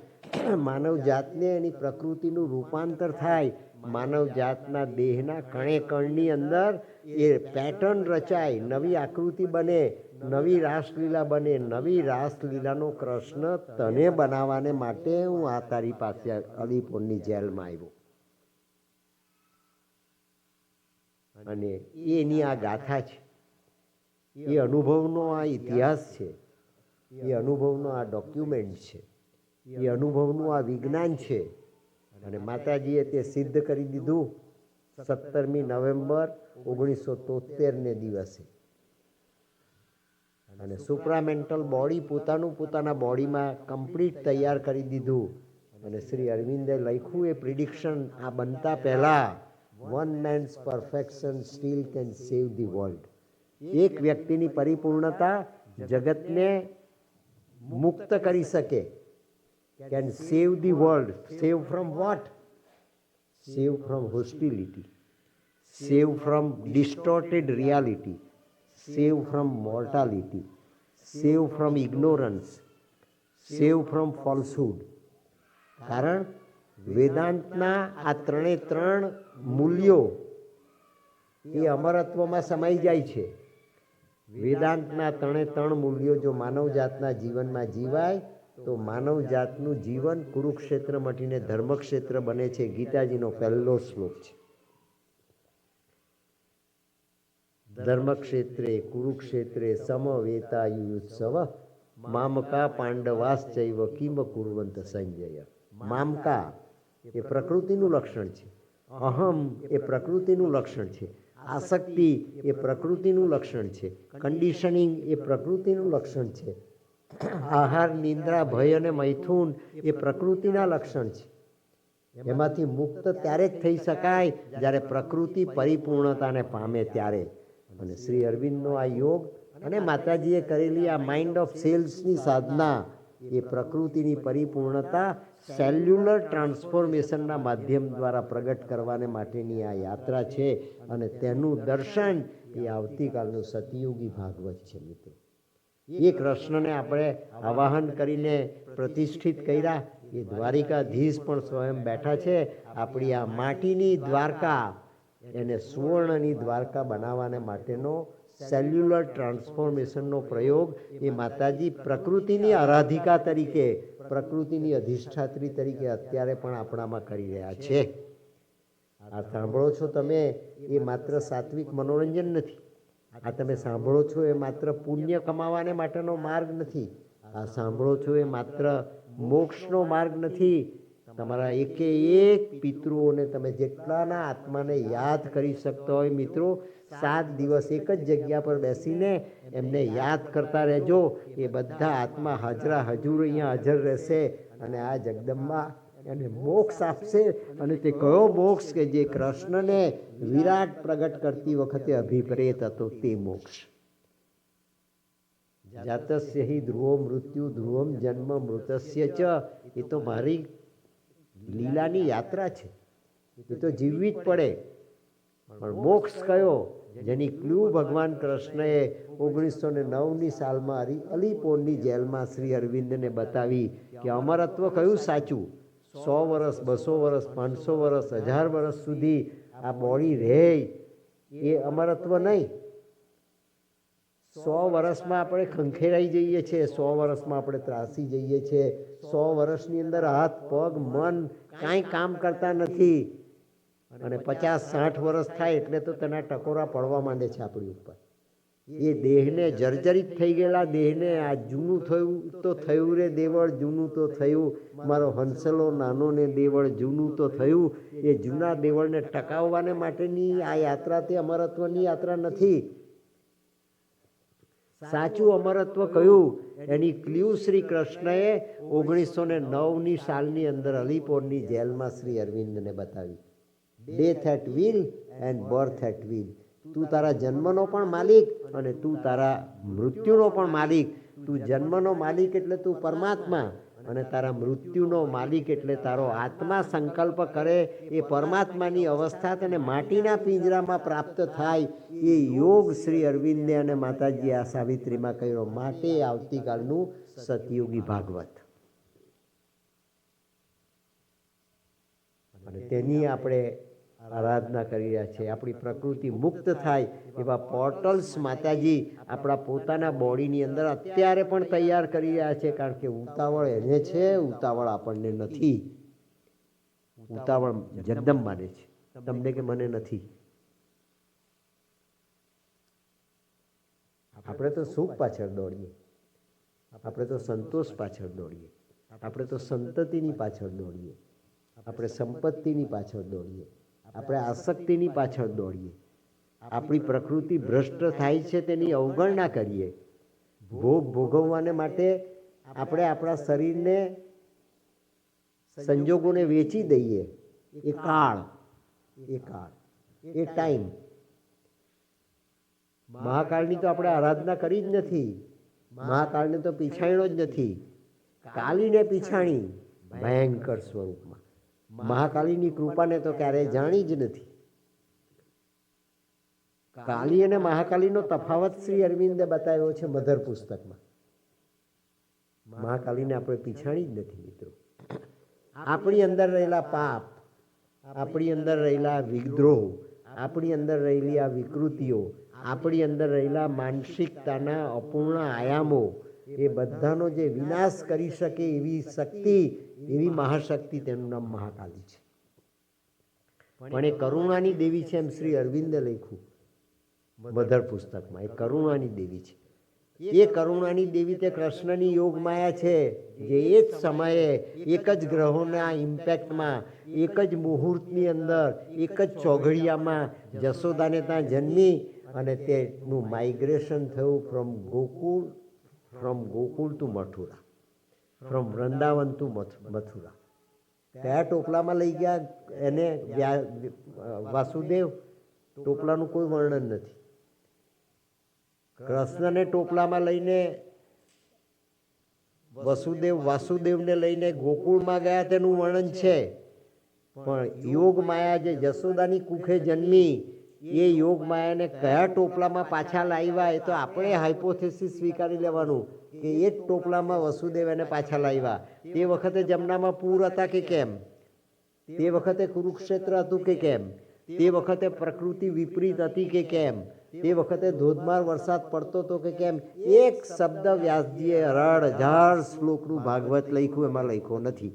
માનવ જાતને એની પ્રકૃતિનું રૂપાંતર થાય, માનવ જાતના દેહના કણે કણની અંદર એ પેટર્ન રચાય, નવી આકૃતિ બને, નવી રાસલીલા બને. નવી રાસલીલાનો કૃષ્ણ તને બનાવવાને માટે હું આ તારી પાસે અલીપોરની જેલમાં આવ્યો. અને એની આ ગાથા છે, એ અનુભવનો આ ઇતિહાસ છે, એ અનુભવનો આ ડોક્યુમેન્ટ છે, એ અનુભવનું આ વિજ્ઞાન છે. અને માતાજીએ તે સિદ્ધ કરી દીધું 17મી નવેમ્બર 1973ને દિવસે. અને સુપ્રામેન્ટલ બોડી પોતાના બોડીમાં કમ્પ્લીટ તૈયાર કરી દીધું. અને શ્રી અરવિંદે લખ્યું એ પ્રિડિક્શન આ બનતા પહેલા, one man's perfection still can save the world. એક વ્યક્તિની પરિપૂર્ણતા જગતને મુક્ત કરી શકે. Can save the world. Save from what? Save from hostility, save from distorted reality, save from mortality, save from ignorance, save from falsehood. કારણ વેદાંતના આ 3 મૂલ્યો એ અમરત્વમાં સમાઈ જાય છે. વેદાંતના 3 મૂલ્યો જો માનવ જાતના જીવનમાં જીવાય તો માનવ જાતનું જીવન કુરુક્ષેત્ર મટીને ધર્મક્ષેત્ર બને છે. ગીતાજીનો પહેલો શ્લોક છે. ધર્મક્ષેત્રે કુરુક્ષેત્રે સમવેતાયુત્સવ મામકા પાંડવાશ્ચૈવ કિમ કુર્વંત સંજય. મામકા એ પ્રકૃતિનું લક્ષણ છે. અહમ એ પ્રકૃતિનું લક્ષણ છે. આસક્તિ એ પ્રકૃતિનું લક્ષણ છે. કન્ડિશનિંગ એ પ્રકૃતિનું લક્ષણ છે. આહાર, નિંદ્રા, ભય અને મૈથુન એ પ્રકૃતિના લક્ષણ છે. એમાંથી મુક્ત ત્યારે જ થઈ શકાય જ્યારે પ્રકૃતિ પરિપૂર્ણતાને પામે ત્યારે. અને શ્રી અરવિંદનો આ યોગ અને માતાજીએ કરેલી આ માઇન્ડ ઓફ સેલ્સની સાધના એ પ્રકૃતિની પરિપૂર્ણતા સેલ્યુલર ટ્રાન્સફોર્મેશનના માધ્યમ દ્વારા પ્રગટ કરવાને માટેની આ યાત્રા છે. અને તેનું દર્શન એ આવતીકાલનું સતયુગી ભાગવત છે. મિત્રો, એ કૃષ્ણને આપણે આવાહન કરીને પ્રતિષ્ઠિત કર્યા. એ દ્વારિકાધીશ પણ સ્વયં બેઠા છે. આપણી આ માટીની દ્વારકા એને સુવર્ણની દ્વારકા બનાવવાને માટેનો સેલ્યુલર ટ્રાન્સફોર્મેશનનો પ્રયોગ એ માતાજી પ્રકૃતિની આરાધિકા તરીકે, પ્રકૃતિની અધિષ્ઠાત્રી તરીકે અત્યારે પણ આપણામાં કરી રહ્યા છે. આ સાંભળો છો તમે એ માત્ર સાત્વિક મનોરંજન નથી. આ તમે સાંભળો છો એ માત્ર પુણ્ય કમાવાને માટેનો માર્ગ નથી. આ સાંભળો છો એ માત્ર મોક્ષનો માર્ગ નથી. તમારા એકે એક પિતૃઓને તમે જેટલાના આત્માને યાદ કરી શકતા હોય મિત્રો, 7 દિવસ એક જ જગ્યા પર બેસીને એમને યાદ કરતા રહેજો. એ બધા આત્મા હાજરા હજુર અહીંયા હાજર રહેશે અને આ જગદંબા એને મોક્ષ આપશે. અને તે કયો મોક્ષ કે જે કૃષ્ણને વિરાટ પ્રગટ કરતી વખતે અભિપ્રેત હતો તે મોક્ષ. જાતસ્ય હિ ધ્રુવો મૃત્યુ ધ્રુવમ જન્મ મૃતસ્ય ચ. એ તો મારી લીલાની યાત્રા છે. એ તો જીવવી જ પડે. પણ મોક્ષ કયો જેની ક્લુ ભગવાન કૃષ્ણએ 1909ની સાલમાં અલીપોરની જેલમાં શ્રી અરવિંદને બતાવી કે અમરત્વ કયું સાચું. 100 વર્ષ, 200 વર્ષ, 500 વર્ષ, 1000 વર્ષ સુધી આ બોડી રહે એ અમરત્વ નહીં. 100 વર્ષમાં આપણે ખંખેરાઈ જઈએ છીએ, 100 વર્ષમાં આપણે ત્રાસી જઈએ છીએ. 100 વર્ષની અંદર હાથ, પગ, મન કાંઈ કામ કરતા નથી. અને 50-60 વર્ષ થાય એટલે તો તેના ટકોરા પડવા માંડે છે આપણી ઉપર. એ દેહને જર્જરિત થઈ ગયેલા દેહને આ જૂનું થયું તો થયું રે દેવળ, જૂનું તો થયું. મારો હંસલો નાનો ને દેવળ જૂનું તો થયું. એ જૂના દેવળને ટકાવવાને માટેની આ યાત્રા તે અમરત્વની યાત્રા નથી. સાચું અમરત્વ કયું એની ક્લ્યુ શ્રી કૃષ્ણએ 1909ની સાલની અંદર અલીપોરની જેલમાં શ્રી અરવિંદને બતાવી. Death at will and birth at will. તું તારા જન્મનો પણ માલિક અને તું તારા મૃત્યુનો પણ માલિક. તું જન્મનો માલિક એટલે તું પરમાત્મા અને તારા મૃત્યુનો માલિક એટલે તારો આત્મા સંકલ્પ કરે એ પરમાત્માની અવસ્થા તને માટીના પિંજરામાં પ્રાપ્ત થાય. એ યોગ શ્રી અરવિંદે અને માતાજી આ સાવિત્રીમાં કર્યો. માટે આવતીકાલનું સતયુગી ભાગવત અને તેની આપણે આરાધના કરી રહ્યા છે. આપણી પ્રકૃતિ મુક્ત થાય એવા પોર્ટલ્સ માતાજી આપણા પોતાના બોડીની અંદર અત્યારે પણ તૈયાર કરી રહ્યા છે. કારણ કે ઉતાવળ એને છે, ઉતાવળ આપણને નથી. ઉતાવળ જગદંબાને છે, તમને કે મને નથી. આપણે તો સુખ પાછળ દોડીએ, આપણે તો સંતોષ પાછળ દોડીએ, આપણે તો સંતતિની પાછળ દોડીએ, આપણે સંપત્તિની પાછળ દોડીએ, આપણે આસક્તિની પાછળ દોડીએ. આપણી પ્રકૃતિ ભ્રષ્ટ થાય છે તેની અવગણના કરીએ. ભોગ ભોગવવાને માટે આપણે આપણા શરીરને સંજોગોને વેચી દઈએ. એ કાળ એ ટાઈમ. મહાકાળની તો આપણે આરાધના કરી જ નથી. મહાકાળને તો પીછાણ્યો જ નથી. કાલીને પીછાણી ભયંકર સ્વરૂપમાં. મહાકાલીની કૃપાને તો ક્યારેય જાણી જ નથી. કાલી અને મહાકાલીનો તફાવત શ્રી અરવિંદે બતાવ્યો છે મધર પુસ્તકમાં. મહાકાલીને આપણે પીછાણી જ નથી મિત્રો. આપણી અંદર રહેલા પાપ, આપણી અંદર રહેલા વિદ્રોહ, આપણી અંદર રહેલી આ વિકૃતિઓ, આપણી અંદર રહેલા માનસિકતાના અપૂર્ણ આયામો, એ બધાનો જે વિનાશ કરી શકે એવી શક્તિ, એવી મહાશક્તિ, તેનું નામ મહાકાલી છે. પણ એ કરુણાની દેવી છે એમ શ્રી અરવિંદે લખ્યું મધર પુસ્તકમાં. એ કરુણાની દેવી છે. એ કરુણાની દેવી તે કૃષ્ણની યોગ માયા છે, જે એ જ સમયે એક જ ગ્રહોના ઇમ્પેક્ટમાં, એક જ મુહૂર્તની અંદર, એક જ ચોઘડિયામાં જશોદાને ત્યાં જન્મી અને તેનું માઇગ્રેશન થયું from Gokul to Mathura, from Vrindavan to Mathura. કયા ટોપલામાં લઈ ગયા એને વાસુદેવ? ટોપલાનું કોઈ વર્ણન નથી. કૃષ્ણને ટોપલામાં લઈને વાસુદેવને લઈને ગોકુળમાં ગયા તેનું વર્ણન છે. પણ યોગ માયા જે જશોદાની કુખે જન્મી, એ યોગ માયાને કયા ટોપલામાં પાછા લાવ્યા, એ તો આપણે હાઇપોથેસિસ સ્વીકારી લેવાનું કે એ જ ટોપલામાં વસુદેવ એને પાછા લાવ્યા. તે વખતે જમનામાં પૂર હતા કે કેમ? તે વખતે કુરુક્ષેત્ર હતું કે કેમ? તે વખતે પ્રકૃતિ વિપરીત હતી કે કેમ? તે વખતે ધોધમાર વરસાદ પડતો હતો કે કેમ? એક શબ્દ વ્યાસજીએ 18,000 શ્લોકનું ભાગવત લખ્યું, એમાં લખ્યો નથી.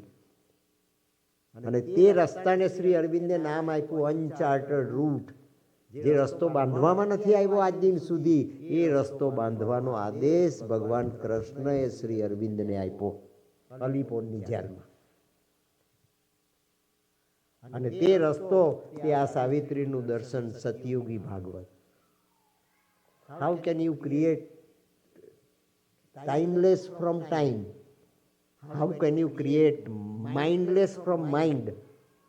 અને તે રસ્તાને શ્રી અરવિંદે નામ આપ્યું અનચાર્ટર્ડ રૂટ. જે રસ્તો બાંધવામાં નથી આવ્યો આજ દિન સુધી, એ રસ્તો બાંધવાનો આદેશ ભગવાન કૃષ્ણએ શ્રી અરવિંદને આપ્યો અલીપોરની જેલમાં. અને તે રસ્તો, તે આ સાવિત્રીનું દર્શન, સતયુગી ભાગવત. How can you create timeless from time? How can you create mindless from mind?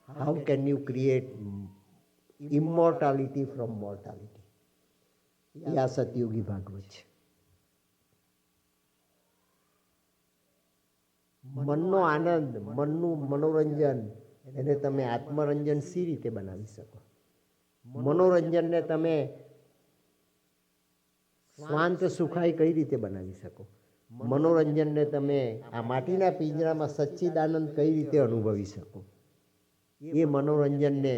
How can you create immortality from mortality? એ આ સતયુગી ભાગવત છે. મનનો આનંદ, મનનું મનોરંજન, એને તમે આત્મરંજન સી રીતે બનાવી શકો? મનોરંજનને તમે સ્વાંત સુખાઈ કઈ રીતે બનાવી શકો? મનોરંજનને તમે આ માટીના પિંજરામાં સચ્ચિદાનંદ કઈ રીતે અનુભવી શકો? એ મનોરંજનને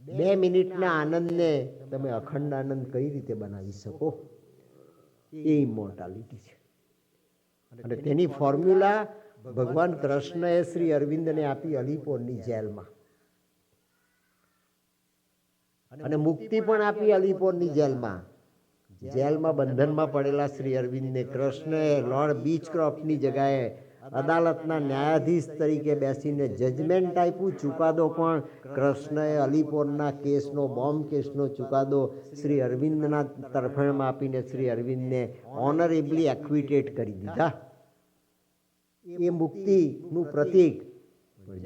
2 મિનિટના આનંદને તમે અખંડ આનંદ કઈ રીતે બનાવી શકો? એ ઇમોર્ટાલિટી છે. અને તેની ફોર્મ્યુલા ભગવાન કૃષ્ણએ શ્રી અરવિંદને આપી અલીપોરની જેલમાં. અને મુક્તિ પણ આપી અલીપોરની જેલમાં. જેલમાં બંધનમાં પડેલા શ્રી અરવિંદને કૃષ્ણએ લોર્ડ બીચક્રોફ્ટની જગ્યાએ અદાલતના ન્યાયાધીશ તરીકે બેસીને જજમેન્ટ આપ્યું. ચુકાદો પણ કૃષ્ણએ અલીપોરના કેસનો, બોમ્બ કેસનો ચુકાદો શ્રી અરવિંદના તરફેણમાં આપીને શ્રી અરવિંદને ઓનરેબલી એક્વિટેટ કરી દીધા. એ મુક્તિનું પ્રતીક.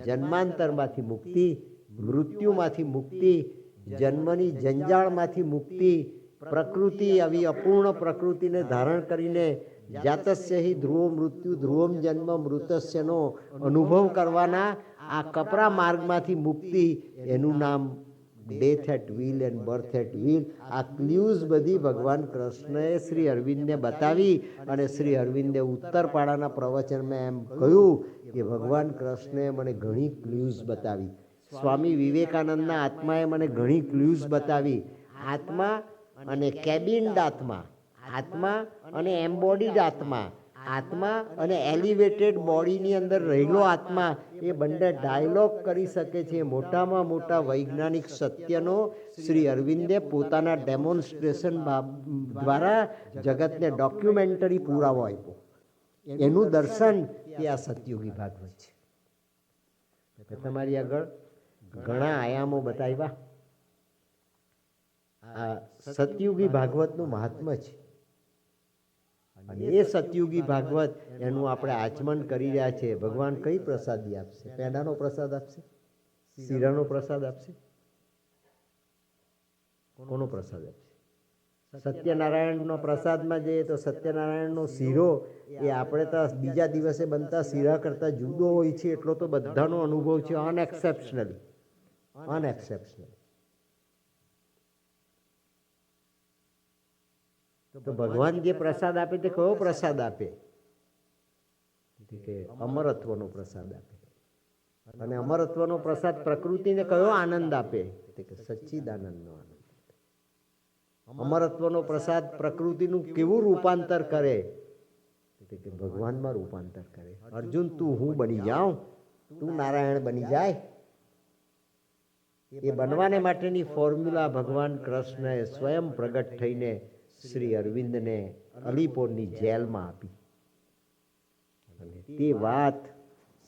જન્માંતરમાંથી મુક્તિ, મૃત્યુમાંથી મુક્તિ, જન્મની જંજાળમાંથી મુક્તિ, પ્રકૃતિ, આવી અપૂર્ણ પ્રકૃતિને ધારણ કરીને જાતસ્ય હિ ધ્રુવો મૃત્યુ ધ્રુવમ જન્મ મૃતસ્યનો અનુભવ કરવાના આ કપરા માર્ગમાંથી મુક્તિ, એનું નામ death at wheel and birth at wheel. આ ક્લ્યુઝ બધી ભગવાન કૃષ્ણએ શ્રી અરવિંદને બતાવી. અને શ્રી અરવિંદે ઉત્તરપાડાના પ્રવચનમાં એમ કહ્યું કે ભગવાન કૃષ્ણએ મને ઘણી ક્લ્યુઝ બતાવી. સ્વામી વિવેકાનંદના આત્માએ મને ઘણી ક્લ્યુઝ બતાવી. આત્મા અને કેબિન્ડ આત્મા, આત્મા અને એમ્બોડીડ આત્મા, આત્મા અને એલિવેટેડ બોડીની અંદર રહેલો આત્મા, એ બંને ડાયલોગ કરી શકે છે. મોટામાં મોટા વૈજ્ઞાનિક સત્યનો શ્રી અરવિંદે પોતાના ડેમોન્સ્ટ્રેશન દ્વારા જગતને ડોક્યુમેન્ટરી પુરાવો આપ્યો. એનું દર્શન એ આ સતયુગી ભાગવત છે. તમારી આગળ ઘણા આયામો બતાવ્યા. આ સતયુગી ભાગવતનું મહાત્મ્ય છે. અને એ સતયુગી ભાગવત, એનું આપણે આચમન કરી રહ્યા છે. ભગવાન કઈ પ્રસાદી આપશે? પેંડાનો પ્રસાદ આપશે? શીરાનો પ્રસાદ આપશે? કોનો પ્રસાદ આપશે? સત્યનારાયણનો પ્રસાદમાં જઈએ તો સત્યનારાયણનો શીરો એ આપણે તો બીજા દિવસે બનતા શીરા કરતાં જુદો હોય છે, એટલો તો બધાનો અનુભવ છે. અનએક્સેપ્શનલી. તો ભગવાન જે પ્રસાદ આપે તે કયો પ્રસાદ આપે? કે અમરત્વનો પ્રસાદ આપે. અને અમરત્વનો પ્રસાદ પ્રકૃતિને કયો આનંદ આપે? કે સચ્ચિદાનંદનો આનંદ. અમરત્વનો પ્રસાદ પ્રકૃતિનું કેવું રૂપાંતર કરે? એટલે કે ભગવાનમાં રૂપાંતર કરે. અર્જુન તું હું બની જાઉં, તું નારાયણ બની જાય. એ બનવાને માટેની ફોર્મ્યુલા ભગવાન કૃષ્ણએ સ્વયં પ્રગટ થઈને શ્રી અરવિંદને અલીપોરની જેલમાં આપી. અને તે વાત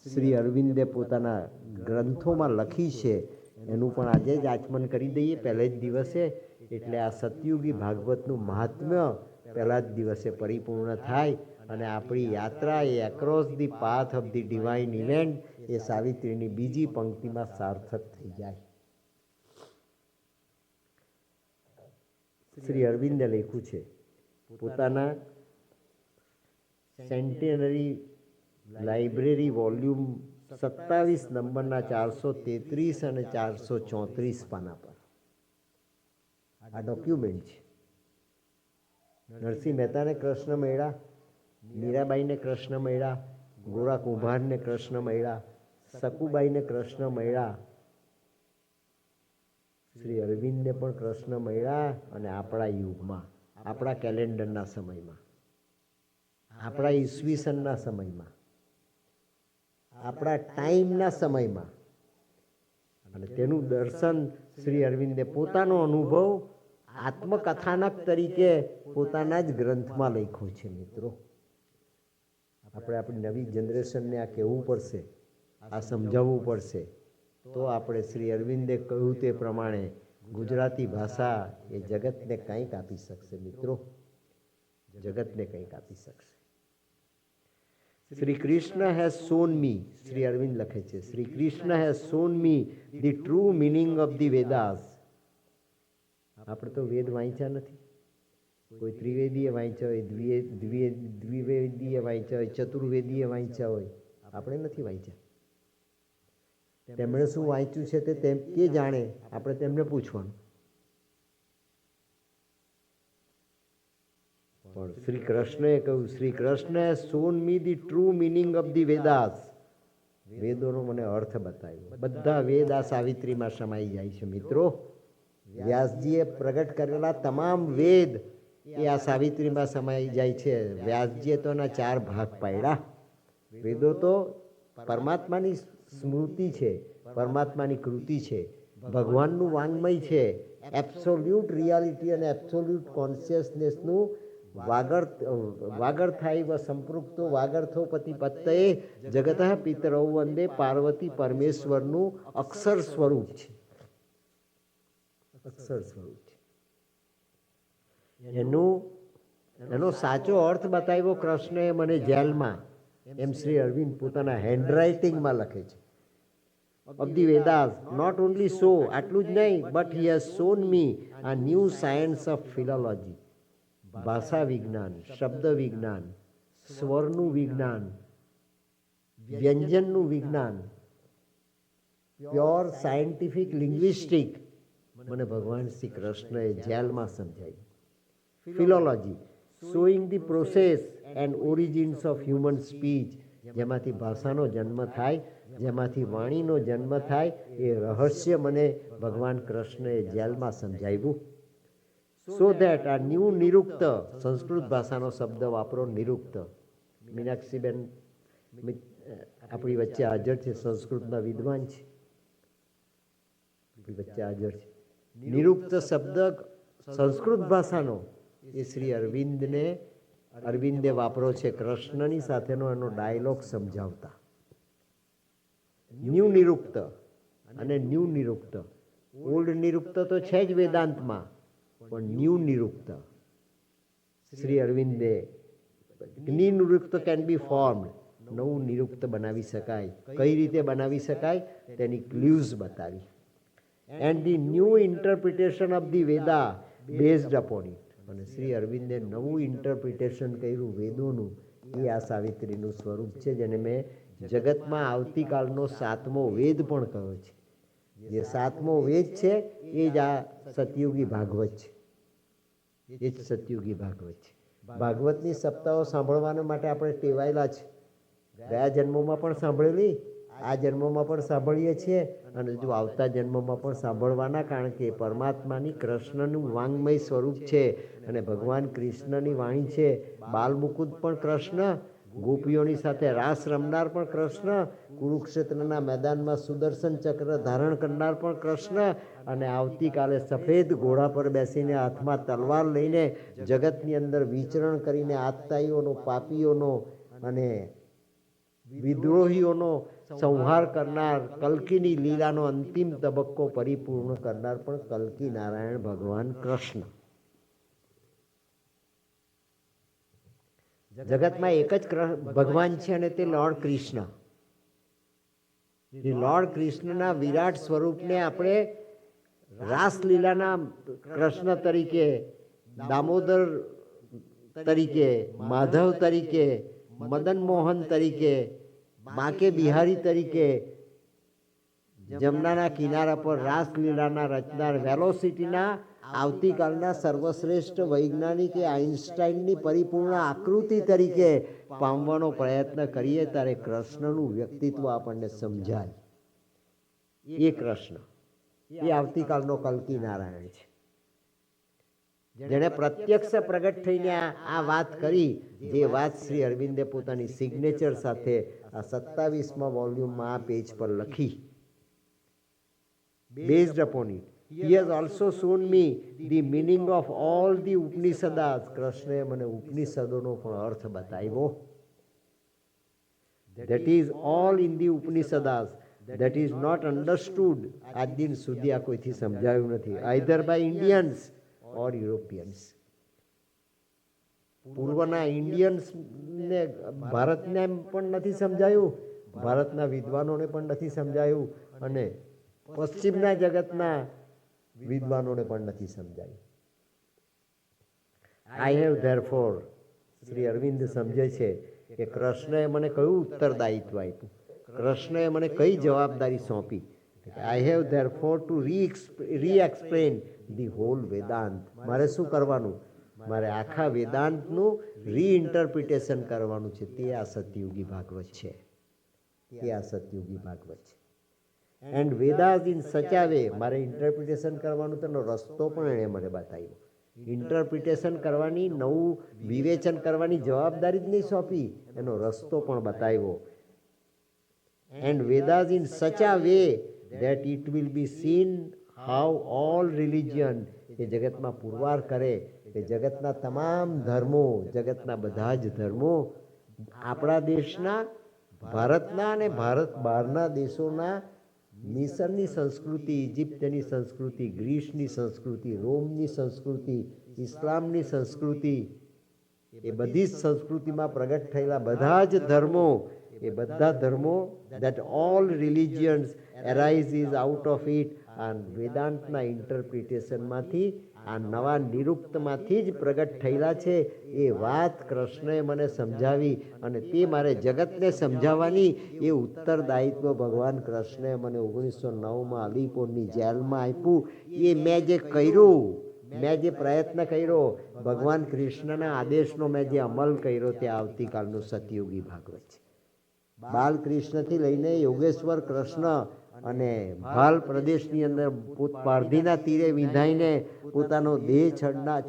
શ્રી અરવિંદે પોતાના ગ્રંથોમાં લખી છે. એનું પણ આજે જ આચમન કરી દઈએ પહેલે જ દિવસે, એટલે આ સતયુગી ભાગવતનું મહાત્મ્ય પહેલા જ દિવસે પરિપૂર્ણ થાય અને આપણી યાત્રા એ across the path of the divine event એ સાવિત્રીની બીજી પંક્તિમાં સાર્થક થઈ જાય. શ્રી અરવિંદે લખ્યું છે પોતાના સેન્ટેનરી લાઇબ્રેરી વોલ્યુમ 27 નંબરના 433 અને 434 પાના પર આ ડોક્યુમેન્ટ છે. નરસિંહ મહેતાને કૃષ્ણ મળ્યા, મીરાબાઈને કૃષ્ણ મળ્યા, ગોરા કુંભારને કૃષ્ણ મળ્યા, સકુબાઈને કૃષ્ણ મળ્યા, શ્રી અરવિંદને પણ કૃષ્ણ મળ્યા. અને આપણા યુગમાં, આપણા કેલેન્ડરના સમયમાં, આપણા ઈસવીસનના સમયમાં, આપણા ટાઈમના સમયમાં, અને તેનું દર્શન શ્રી અરવિંદે પોતાનો અનુભવ આત્મકથાનક તરીકે પોતાના જ ગ્રંથમાં લખ્યો છે. મિત્રો, આપણે આપણી નવી જનરેશનને આ કહેવું પડશે, આ સમજાવવું પડશે, તો આપણે શ્રી અરવિંદે કહ્યું તે પ્રમાણે ગુજરાતી ભાષા એ જગતને કંઈક આપી શકશે. મિત્રો, જગતને કંઈક આપી શકશે. Shri Krishna has shown me, Shri Aurobindo લખે છે, Shri Krishna has shown me the true meaning of the Vedas. આપણે તો વેદ વાંચ્યા નથી. કોઈ ત્રિવેદીએ વાંચ્યા હોય, દ્વિવેદીએ વાંચ્યા હોય, ચતુર્વેદીએ વાંચ્યા હોય, આપણે નથી વાંચ્યા. તેમણે શું વાંચ્યું છે તે કે જાણે, આપણે તેમને પૂછવાનું. પણ શ્રી કૃષ્ણએ કહ્યું, શ્રી કૃષ્ણએ shown me the true meaning of the Vedas. વેદોનો મને અર્થ બતાવ્યો. બધા વેદ આ સાવિત્રીમાં સમાઈ જાય છે. મિત્રો, વ્યાસજીએ પ્રગટ કરેલા તમામ વેદ એ આ સાવિત્રીમાં સમાઈ જાય છે. વ્યાસજીએ તો એના 4 ભાગ પાડ્યા. વેદો તો પરમાત્માની સ્મૃતિ છે, પરમાત્માની કૃતિ છે, ભગવાનનું વાંગ્મય છે. એબ્સોલ્યુટ રિયાલિટી અને એબ્સોલ્યુટ કોન્શિયસનેસનું વાગર્થાઈવ સંપૃક્તો વાગર્થોપતિ પત્તયે જગત પિતરૌ વંદે પાર્વતી પરમેશ્વરનું અક્ષર સ્વરૂપ છે. અક્ષર સ્વરૂપ છે. એનો સાચો અર્થ બતાવ્યો કૃષ્ણએ મને જેલમાં, એમ શ્રી અરવિંદ પોતાના હેન્ડરાઇટિંગમાં લખે છે. ઓફ ધી વેદાસ, નોટ ઓનલી સો, આટલું જ નહીં, બટ હી હેઝ શોન મી આ ન્યૂ સાયન્સ ઓફ ફિલોલોજી. ભાષા વિજ્ઞાન, શબ્દ વિજ્ઞાન, સ્વરનું વિજ્ઞાન, વ્યંજનનું વિજ્ઞાન, પ્યોર સાયન્ટિફિક લિંગ્વિસ્ટિક મને ભગવાન શ્રી કૃષ્ણએ જેલમાં સમજાવી. Philology, showing the process and origins of human speech, જેમાંથી ભાષાનો જન્મ થાય, જેમાંથી વાણીનો જન્મ થાય, એ રહસ્ય મને ભગવાન કૃષ્ણએ જેલમાં સમજાવ્યું. સો ધેટ આ ન્યૂ નિરુક્ત, સંસ્કૃત ભાષાનો શબ્દ વાપરો નિરુક્ત. મીનાક્ષીબેન આપણી વચ્ચે હાજર છે, સંસ્કૃતના વિદ્વાન છે, આપણી વચ્ચે હાજર છે. નિરુક્ત શબ્દ સંસ્કૃત ભાષાનો એ શ્રી અરવિંદે વાપરો છે કૃષ્ણની સાથેનો એનો ડાયલોગ સમજાવતા. ન્યૂ નિરુક્ત અને ન્યૂ નિરુક્ત. ઓલ્ડ નિરુક્ત તો છે જ વેદાંતમાં, પણ ન્યૂ નિરુક્ત શ્રી અરવિંદે નિરુક્ત કેન બી ફોર્મ્ડ, નવું નિરુક્ત બનાવી શકાય. કઈ રીતે બનાવી શકાય તેની ક્લ્યુઝ બતાવી. And the new interpretation of the Veda based upon it. અને શ્રી અરવિંદે નવું ઇન્ટરપ્રિટેશન કર્યું વેદોનું. એ આ સાવિત્રીનું સ્વરૂપ છે, જેને મેં જગતમાં આવતીકાલનો 7મો વેદ પણ કહ્યો છે. જે 7મો વેદ છે એ જ આ સતયુગી ભાગવત છે. એ જ સતયુગી ભાગવત છે. ભાગવતની સપ્તાહો સાંભળવાના માટે આપણે ટેવાયેલા છે. ગયા જન્મોમાં પણ સાંભળેલી, આ જન્મમાં પણ સાંભળીએ છીએ અને જો આવતા જન્મમાં પણ સાંભળવાના, કારણ કે પરમાત્માની કૃષ્ણનું વાંગમય સ્વરૂપ છે અને ભગવાન કૃષ્ણની વાણી છે. બાલમુકુદ પણ કૃષ્ણ, ગોપીઓની સાથે રાસ રમનાર પણ કૃષ્ણ, કુરુક્ષેત્રના મેદાનમાં સુદર્શન ચક્ર ધારણ કરનાર પણ કૃષ્ણ, અને આવતીકાલે સફેદ ઘોડા પર બેસીને હાથમાં તલવાર લઈને જગતની અંદર વિચરણ કરીને આતતાઈઓનો, પાપીઓનો અને વિદ્રોહીઓનો સંહાર કરનાર, કલ્કીની લીલાનો અંતિમ તબક્કો પરિપૂર્ણ કરનાર પણ કલ્કી નારાયણ ભગવાન કૃષ્ણ. જગતમાં એક જ ભગવાન છે અને તે લોર્ડ કૃષ્ણ. લોર્ડ કૃષ્ણના વિરાટ સ્વરૂપને આપણે રાસલીલાના કૃષ્ણ તરીકે, દામોદર તરીકે, માધવ તરીકે, મદન મોહન તરીકે, બાંકે બિહારી તરીકે, જમનાના કિનારા પર રાસલીલાના રચનાર વેલોસિટીના આવતીકાલના સર્વશ્રેષ્ઠ વૈજ્ઞાનિક આઇન્સ્ટાઈનની પરિપૂર્ણ આકૃતિ તરીકે પામવાનો પ્રયત્ન કરીએ ત્યારે કૃષ્ણનું વ્યક્તિત્વ આપણને સમજાય. એ કૃષ્ણ, એ આવતીકાલનો કલ્કી નારાયણ છે, જેણે પ્રત્યક્ષ પ્રગટ થઈને આ વાત કરી, જે વાત શ્રી અરવિંદે પોતાની સિગ્નેચર સાથે આ 27મા વોલ્યુમમાં આ પેજ પર લખી. Based upon it, he has also shown me the meaning of all the Upanishads. કૃષ્ણએ મને ઉપનિષદોનો પણ અર્થ બતાવ્યો. That is all in the Upanishads that is not understood. આજ દિન સુધી આ કોઈથી સમજાયું નથી, either by Indians or Europeans. પૂર્વના ઇન્ડિયન્સ ને ભારતને પણ નથી સમજાયું, ભારતના વિદ્વાનોને પણ નથી સમજાયું અને પશ્ચિમના જગતના વિદ્વાનોને પણ નથી સમજાયું. I have therefore, Shri Aurobindo સમજે છે કે કૃષ્ણએ મને કયું ઉત્તરદાયિત્વ આપ્યું, કૃષ્ણએ મને કઈ જવાબદારી સોંપી. I have therefore to reexplain the whole Vedanta. મારે શું કરવાનું? મારે આખા વેદાંતનું રીઇન્ટરપ્રિટેશન કરવાનું છે. તે આ સતયુગી ભાગવત છે, તે આ સતયુગી ભાગવત છે. એન્ડ વેદાસ ઇન સચ આ વે, મારે ઇન્ટરપ્રિટેશન કરવાનું, તેનો રસ્તો પણ એણે મને બતાવ્યો. ઇન્ટરપ્રિટેશન કરવાની, નવું વિવેચન કરવાની જવાબદારી જ નહીં સોંપી, એનો રસ્તો પણ બતાવ્યો. એન્ડ વેદાસ ઇન સચ આ way that it will be seen how all religion, એ જગતમાં પુરવાર કરે કે જગતના તમામ ધર્મો, જગતના બધા જ ધર્મો આપણા દેશના, ભારતના અને ભારત બહારના દેશોના, મિસરની સંસ્કૃતિ, ઇજિપ્તની સંસ્કૃતિ, ગ્રીસની સંસ્કૃતિ, રોમની સંસ્કૃતિ, ઇસ્લામની સંસ્કૃતિ, એ બધી જ સંસ્કૃતિમાં પ્રગટ થયેલા બધા જ ધર્મો, એ બધા ધર્મો, that all religions arises out of it, આ વેદાંતના ઇન્ટરપ્રિટેશનમાંથી, આ નવા નિરુક્તમાંથી જ પ્રગટ થયેલા છે. એ વાત કૃષ્ણએ મને સમજાવી અને તે મારે જગતને સમજાવવાની એ ઉત્તરદાયિત્વ ભગવાન કૃષ્ણએ મને 1909માં અલીપોરની જેલમાં આપ્યું. એ મેં જે કર્યું, મેં જે પ્રયત્ન કર્યો, ભગવાન કૃષ્ણના આદેશનો મેં જે અમલ કર્યો, તે આવતીકાલનું સતયુગી ભાગવત છે. બાલકૃષ્ણથી લઈને યોગેશ્વર કૃષ્ણ અને ભાલ પ્રદેશની અંદર પારધીના તીરે વિંધાઈને પોતાનો દેહ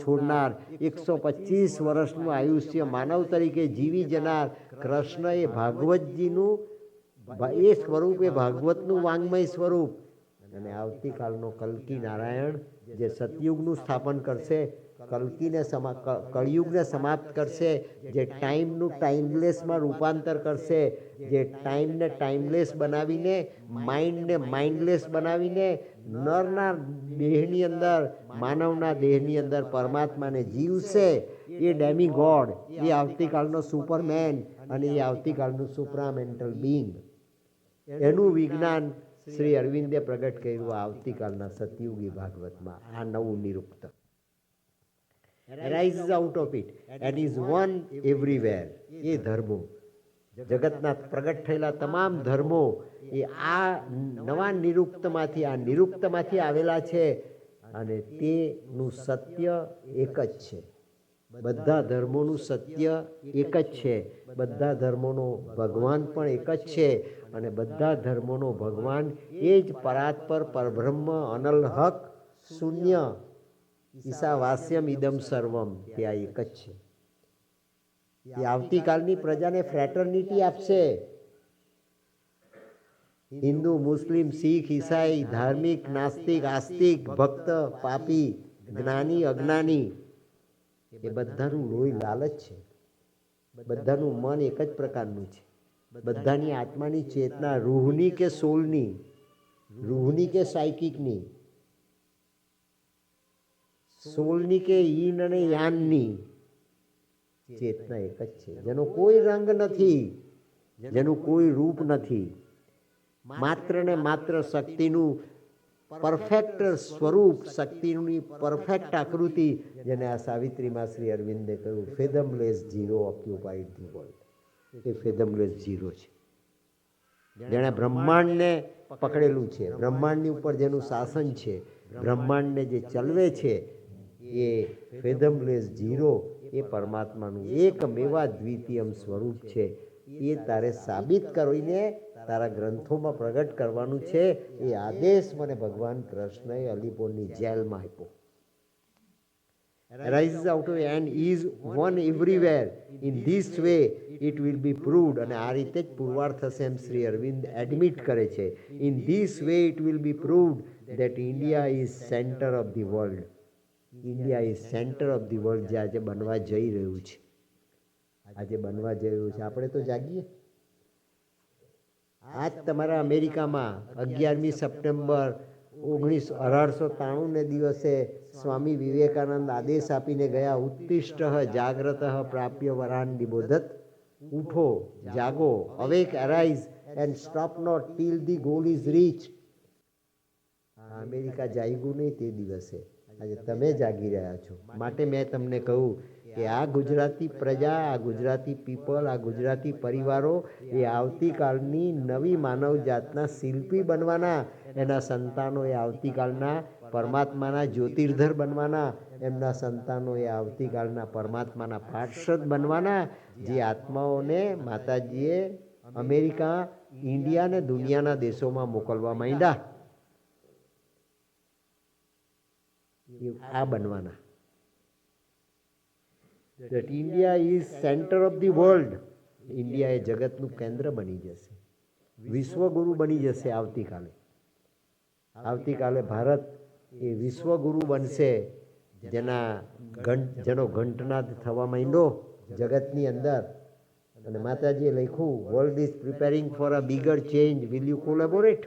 છોડનાર, 125 વર્ષનું આયુષ્ય માનવ તરીકે જીવી જનાર કૃષ્ણ એ ભાગવતજીનું એ સ્વરૂપ, એ ભાગવતનું વાંગમય સ્વરૂપ. અને આવતીકાલનો કલ્કી નારાયણ જે સતયુગનું સ્થાપન કરશે, કળિયુગને સમાપ્ત કરશે, જે ટાઈમનું ટાઈમલેસમાં રૂપાંતર કરશે, જે ટાઈમને ટાઈમલેસ બનાવીને, માઇન્ડને માઇન્ડલેસ બનાવીને નરના દેહની અંદર, માનવના દેહની અંદર પરમાત્માને જીવશે, એ ડેમી ગોડ, એ આવતીકાલનો સુપરમેન અને એ આવતીકાલનું સુપ્રામેન્ટલ બીંગ. એનું વિજ્ઞાન શ્રી અરવિંદે પ્રગટ કર્યું આવતીકાલના સતયુગી ભાગવતમાં. આ નવું નિરુક્ત arises out of it and is one everywhere. એ ધર્મો, જગતના પ્રગટ થયેલા તમામ ધર્મો એ આ નવા નિરુક્તમાંથી, આ નિરુક્તમાંથી આવેલા છે અને તેનું સત્ય એક જ છે. બધા ધર્મોનું સત્ય એક જ છે, બધા ધર્મોનો ભગવાન પણ એક જ છે અને બધા ધર્મોનો ભગવાન એ જ પરાત્પર પરબ્રહ્મ અનલ હક શૂન્ય ઈશાવાસ્યમ ઇદમ સર્વમ તે આ એક જ છે. એ આવતીકાલની પ્રજાને ફ્રેટર્નિટી આપશે. હિન્દુ, મુસ્લિમ, શીખ, ઈસાઈ, ધાર્મિક, નાસ્તિક, આસ્તિક, ભક્ત, પાપી, જ્ઞાની, અજ્ઞાની, એ બધાનું લોહી લાલ જ છે. બધાનું મન એક જ પ્રકારનું છે. બધાની આત્માની ચેતના રૂહની કે સોલની, રૂહની કે સાયકિકની, સોલની કે ઈન અને યાનની ચેતના એક જ છે, જેનો કોઈ રંગ નથી, જેનું કોઈ રૂપ નથી, માત્ર ને માત્ર શક્તિનું પરફેક્ટ સ્વરૂપ, શક્તિની પરફેક્ટ આકૃતિ, જેને આ સાવિત્રીમાં શ્રી અરવિંદે કહ્યું fathomless zero occupied the world. એ ફેધમલેસ ઝીરો છે, જેણે બ્રહ્માંડને પકડેલું છે, બ્રહ્માંડની ઉપર જેનું શાસન છે, બ્રહ્માંડને જે ચલવે છે, એ ફેધમલેસ ઝીરો એ પરમાત્માનું એકમેવા દ્વિતીયમ સ્વરૂપ છે. એ તારે સાબિત કરીને તારા ગ્રંથોમાં પ્રગટ કરવાનું છે. એ આદેશ મને ભગવાન કૃષ્ણએ અલીપોરની જેલમાં આપ્યો. Arises out of and is one everywhere. In this way it will be proved. અને આ રીતે જ પુરવાર થશે એમ શ્રી અરવિંદ એડમિટ કરે છે. In this way it will be proved that India is center of the world. India is center of the world, જે આજે બનવા જઈ રહ્યું છે. આજે બનવા જઈ રહ્યું છે. આપણે તો જાગીએ. આજ તમારા અમેરિકામાં 11મી સપ્ટેમ્બર 1893 દિવસે સ્વામી વિવેકાનંદ આદેશ આપીને ગયા, ઉત્તિષ્ઠ જાગ્રત પ્રાપ્ય વરાન નિબોધત. ઉઠો, જાગો, awake, arise and stop not till the goal is reach. America જાગ્યું નહીં તે દિવસે, આજે તમે જાગી રહ્યા છો. માટે મેં તમને કહ્યું કે આ ગુજરાતી પ્રજા, આ ગુજરાતી પીપલ, આ ગુજરાતી પરિવારો એ આવતીકાલની નવી માનવ જાતના શિલ્પી બનવાના. એના સંતાનો એ આવતીકાલના પરમાત્માના જ્યોતિર્ધર બનવાના. એમના સંતાનો એ આવતીકાલના પરમાત્માના પાર્ષદ બનવાના. જે આત્માઓને માતાજીએ અમેરિકા, ઇન્ડિયા ને દુનિયાના દેશોમાં મોકલવા માંડ્યા, આ બનવાના. That India is center of the world. India એ જગતનું કેન્દ્ર બની જશે, વિશ્વગુરુ બની જશે આવતીકાલે. આવતીકાલે ભારત એ વિશ્વગુરુ બનશે, જેનો ઘંટનાદ થવા માંડ્યો જગતની અંદર. અને માતાજીએ લખ્યું, world is preparing for a bigger change, will you collaborate.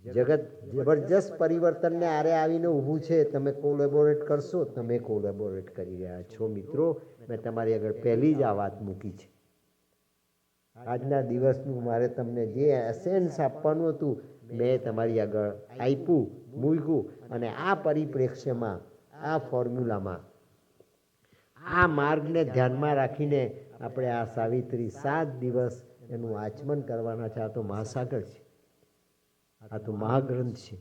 જગત જબરજસ્ત પરિવર્તનને આરે આવીને ઊભું છે. તમે કોલેબોરેટ કરશો? તમે કોલેબોરેટ કરી રહ્યા છો. મિત્રો, મેં તમારી આગળ પહેલી જ આ વાત મૂકી છે. આજના દિવસનું મારે તમને જે એસેન્સ આપવાનું હતું મેં તમારી આગળ આપ્યું, મૂક્યું. અને આ પરિપ્રેક્ષ્યમાં, આ ફોર્મ્યુલામાં, આ માર્ગને ધ્યાનમાં રાખીને આપણે આ સાવિત્રી 7 દિવસ એનું આચમન કરવાના છે. આ તો મહાસાગર છે, આ તો મહાગ્રંથ છે.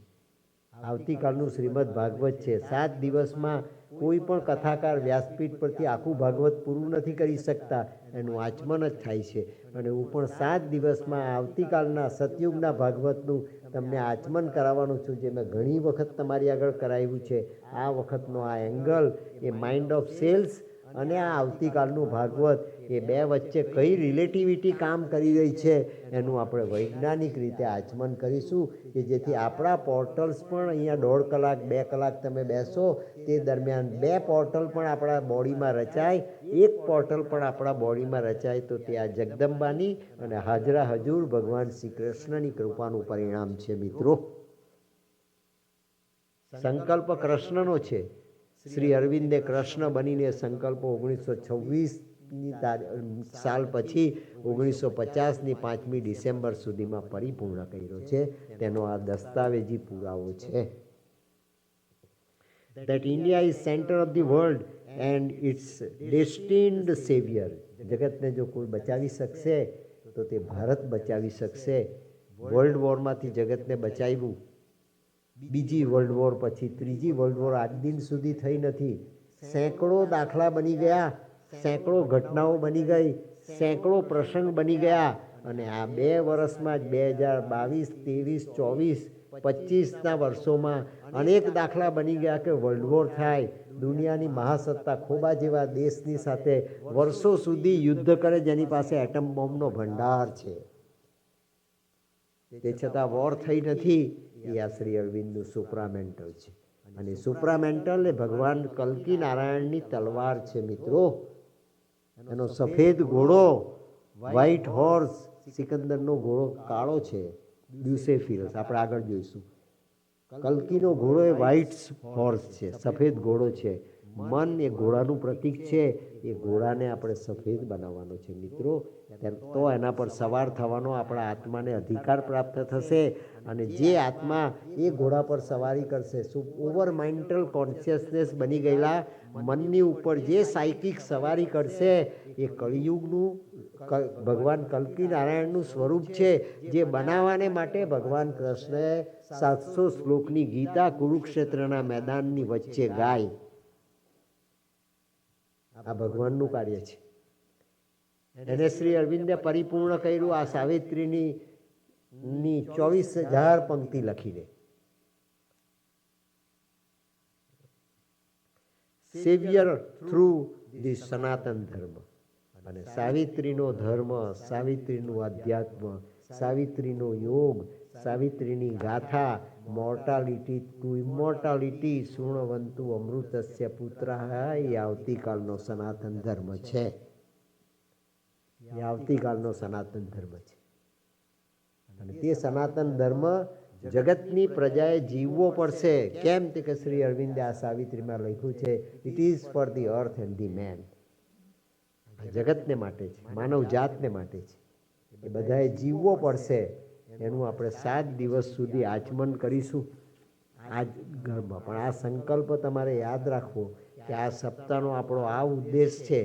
આવતીકાલનું શ્રીમદ ભાગવત છે. 7 દિવસમાં કોઈ પણ કથાકાર વ્યાસપીઠ પરથી આખું ભાગવત પૂરું નથી કરી શકતા. એનું આચમન જ થાય છે. અને હું પણ 7 દિવસમાં આવતીકાલના સતયુગના ભાગવતનું તમને આચમન કરાવવાનું છું, જે મેં ઘણી વખત તમારી આગળ કરાવ્યું છે. આ વખતનો આ angle a mind of cells અને આ આવતીકાલનું ભાગવત એ બે વચ્ચે કઈ રિલેટિવિટી કામ કરી રહી છે એનું આપણે વૈજ્ઞાનિક રીતે આચમન કરીશું, કે જેથી આપણા પોર્ટલ્સ પણ અહીંયા 1.5 કલાક 2 કલાક તમે બેસો તે દરમિયાન 2 પોર્ટલ પણ આપણા બોડીમાં રચાય, 1 પોર્ટલ પણ આપણા બોડીમાં રચાય. તો તે આ જગદંબાની અને હાજરા હજુર ભગવાન શ્રી કૃષ્ણની કૃપાનું પરિણામ છે. મિત્રો, સંકલ્પ કૃષ્ણનો છે. શ્રી અરવિંદે કૃષ્ણ બનીને સંકલ્પો 1926ની સાલ પછી 1950ની 5મી ડિસેમ્બર સુધીમાં પરિપૂર્ણ કર્યો છે. તેનો આ દસ્તાવેજી પુરાવો છે. That India is center of the world and its destined savior. જગતને જો કોઈ બચાવી શકશે તો તે ભારત બચાવી શકશે. વર્લ્ડ વોરમાંથી જગતને બચાવ્યું. બીજી વર્લ્ડ વોર પછી ત્રીજી વર્લ્ડ વોર આજ દિન સુધી થઈ નથી. સેંકડો દાખલા બની ગયા, સેંકડો ઘટનાઓ બની ગઈ, સેંકડો પ્રસંગ બની ગયા. અને આ 2 વર્ષમાં જ 2022, 23, 24, 25ના વર્ષોમાં અનેક દાખલા બની ગયા કે વર્લ્ડ વોર થાય, દુનિયાની મહાસત્તા ખોબા જેવા દેશની સાથે વર્ષો સુધી યુદ્ધ કરે જેની પાસે એટમ બોમ્બનો ભંડાર છે. તે છતાં વોર થઈ નથી. એ આ શ્રી અરવિંદનું સુપ્રામેન્ટલ છે. અને સુપ્રામેન્ટલ એ ભગવાન કલ્કી નારાયણની તલવાર છે મિત્રો. એનો સફેદ ઘોડો, વ્હાઇટ હોર્સ, સિકંદરનો ઘોડો કાળો છે, બ્યુસેફિલસ, આપણે આગળ જોઈશું. કલ્કીનો ઘોડો એ વ્હાઇટ હોર્સ છે, સફેદ ઘોડો છે. મન એ ઘોડાનું પ્રતીક છે. એ ઘોડાને આપણે સફેદ બનાવવાનો છે મિત્રો. તો એના પર સવાર થવાનો આપણા આત્માને અધિકાર પ્રાપ્ત થશે. અને જે આત્મા એ ઘોડા પર સવારી કરશે, ઓવર માઇન્ડલ કોન્શિયસનેસ બની ગયેલા મનની ઉપર જે સાયકિક સવારી કરશે, એ કળિયુગનું ભગવાન કલ્કી નારાયણનું સ્વરૂપ છે. જે બનાવવાને માટે ભગવાન કૃષ્ણએ 700 શ્લોકની ગીતા કુરુક્ષેત્રના મેદાનની વચ્ચે ગાય. આ ભગવાનનું કાર્ય છે. એને શ્રી અરવિંદે પરિપૂર્ણ કર્યું આ સાવિત્રીની 24,000 પંક્તિ લખીને. સેવિયર થ્રુ ધી સનાતન ધર્મ. અને સાવિત્રીનો ધર્મ, સાવિત્રીનું અધ્યાત્મ, સાવિત્રીનો યોગ, સાવિત્રીની ગાથા, મોર્ટાલિટી ટુ ઇમોર્ટાલિટી શૃણવંતુ અમૃતસ્ય પુત્ર, એ આવતીકાલનો સનાતન ધર્મ છે. એ આવતીકાલનો સનાતન ધર્મ છે. અને તે સનાતન ધર્મ જગતની પ્રજાએ જીવવો પડશે. કેમ? કે શ્રી અરવિંદે આ સાવિત્રીમાં લખ્યું છે, it is for the earth and the man. જગતને માટે છે, માનવ જાતને માટે છે. એ બધાએ જીવવો પડશે. એનું આપણે 7 દિવસ સુધી આચમન કરીશું આ જ ઘરમાં. પણ આ સંકલ્પ તમારે યાદ રાખવો કે આ સપ્તાહનો આપણો આ ઉદ્દેશ છે.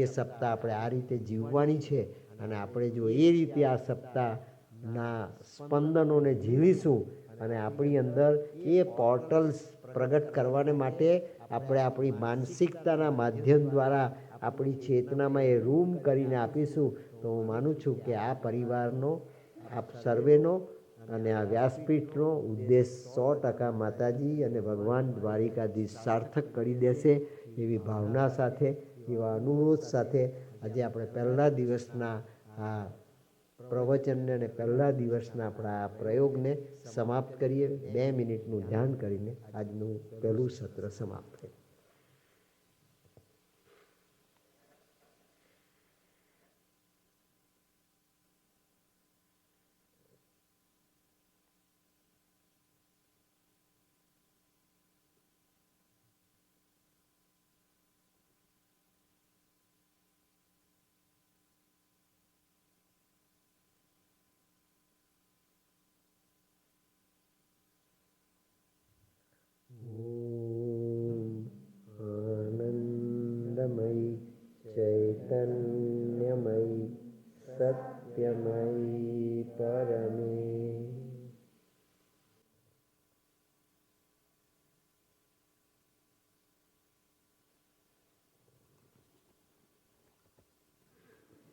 એ સપ્તાહ આપણે આ રીતે જીવવાની છે. અને આપણે જો એ રીતે આ સપ્તાહના સ્પંદનોને ઝીલીશું અને આપણી અંદર એ પોર્ટલ્સ પ્રગટ કરવાને માટે આપણે આપણી માનસિકતાના માધ્યમ દ્વારા આપણી ચેતનામાં એ રૂમ કરીને આપીશું, તો હું માનું છું કે આ પરિવારનો, આપ સર્વેનો અને આ વ્યાસપીઠનો ઉદ્દેશ 100% માતાજી અને ભગવાન દ્વારિકાધીશ સાર્થક કરી દેશે. એવી ભાવના સાથે, એવા અનુરોધ સાથે આજે આપણે પહેલા દિવસના આ પ્રવચનને અને પહેલા દિવસના આપણા આ પ્રયોગને સમાપ્ત કરીએ. 2 મિનિટનું ધ્યાન કરીને આજનું પહેલું સત્ર સમાપ્ત કરીએ. આનંદમયી ચૈતન્યમયી સત્યમયી પરમેશ્વરી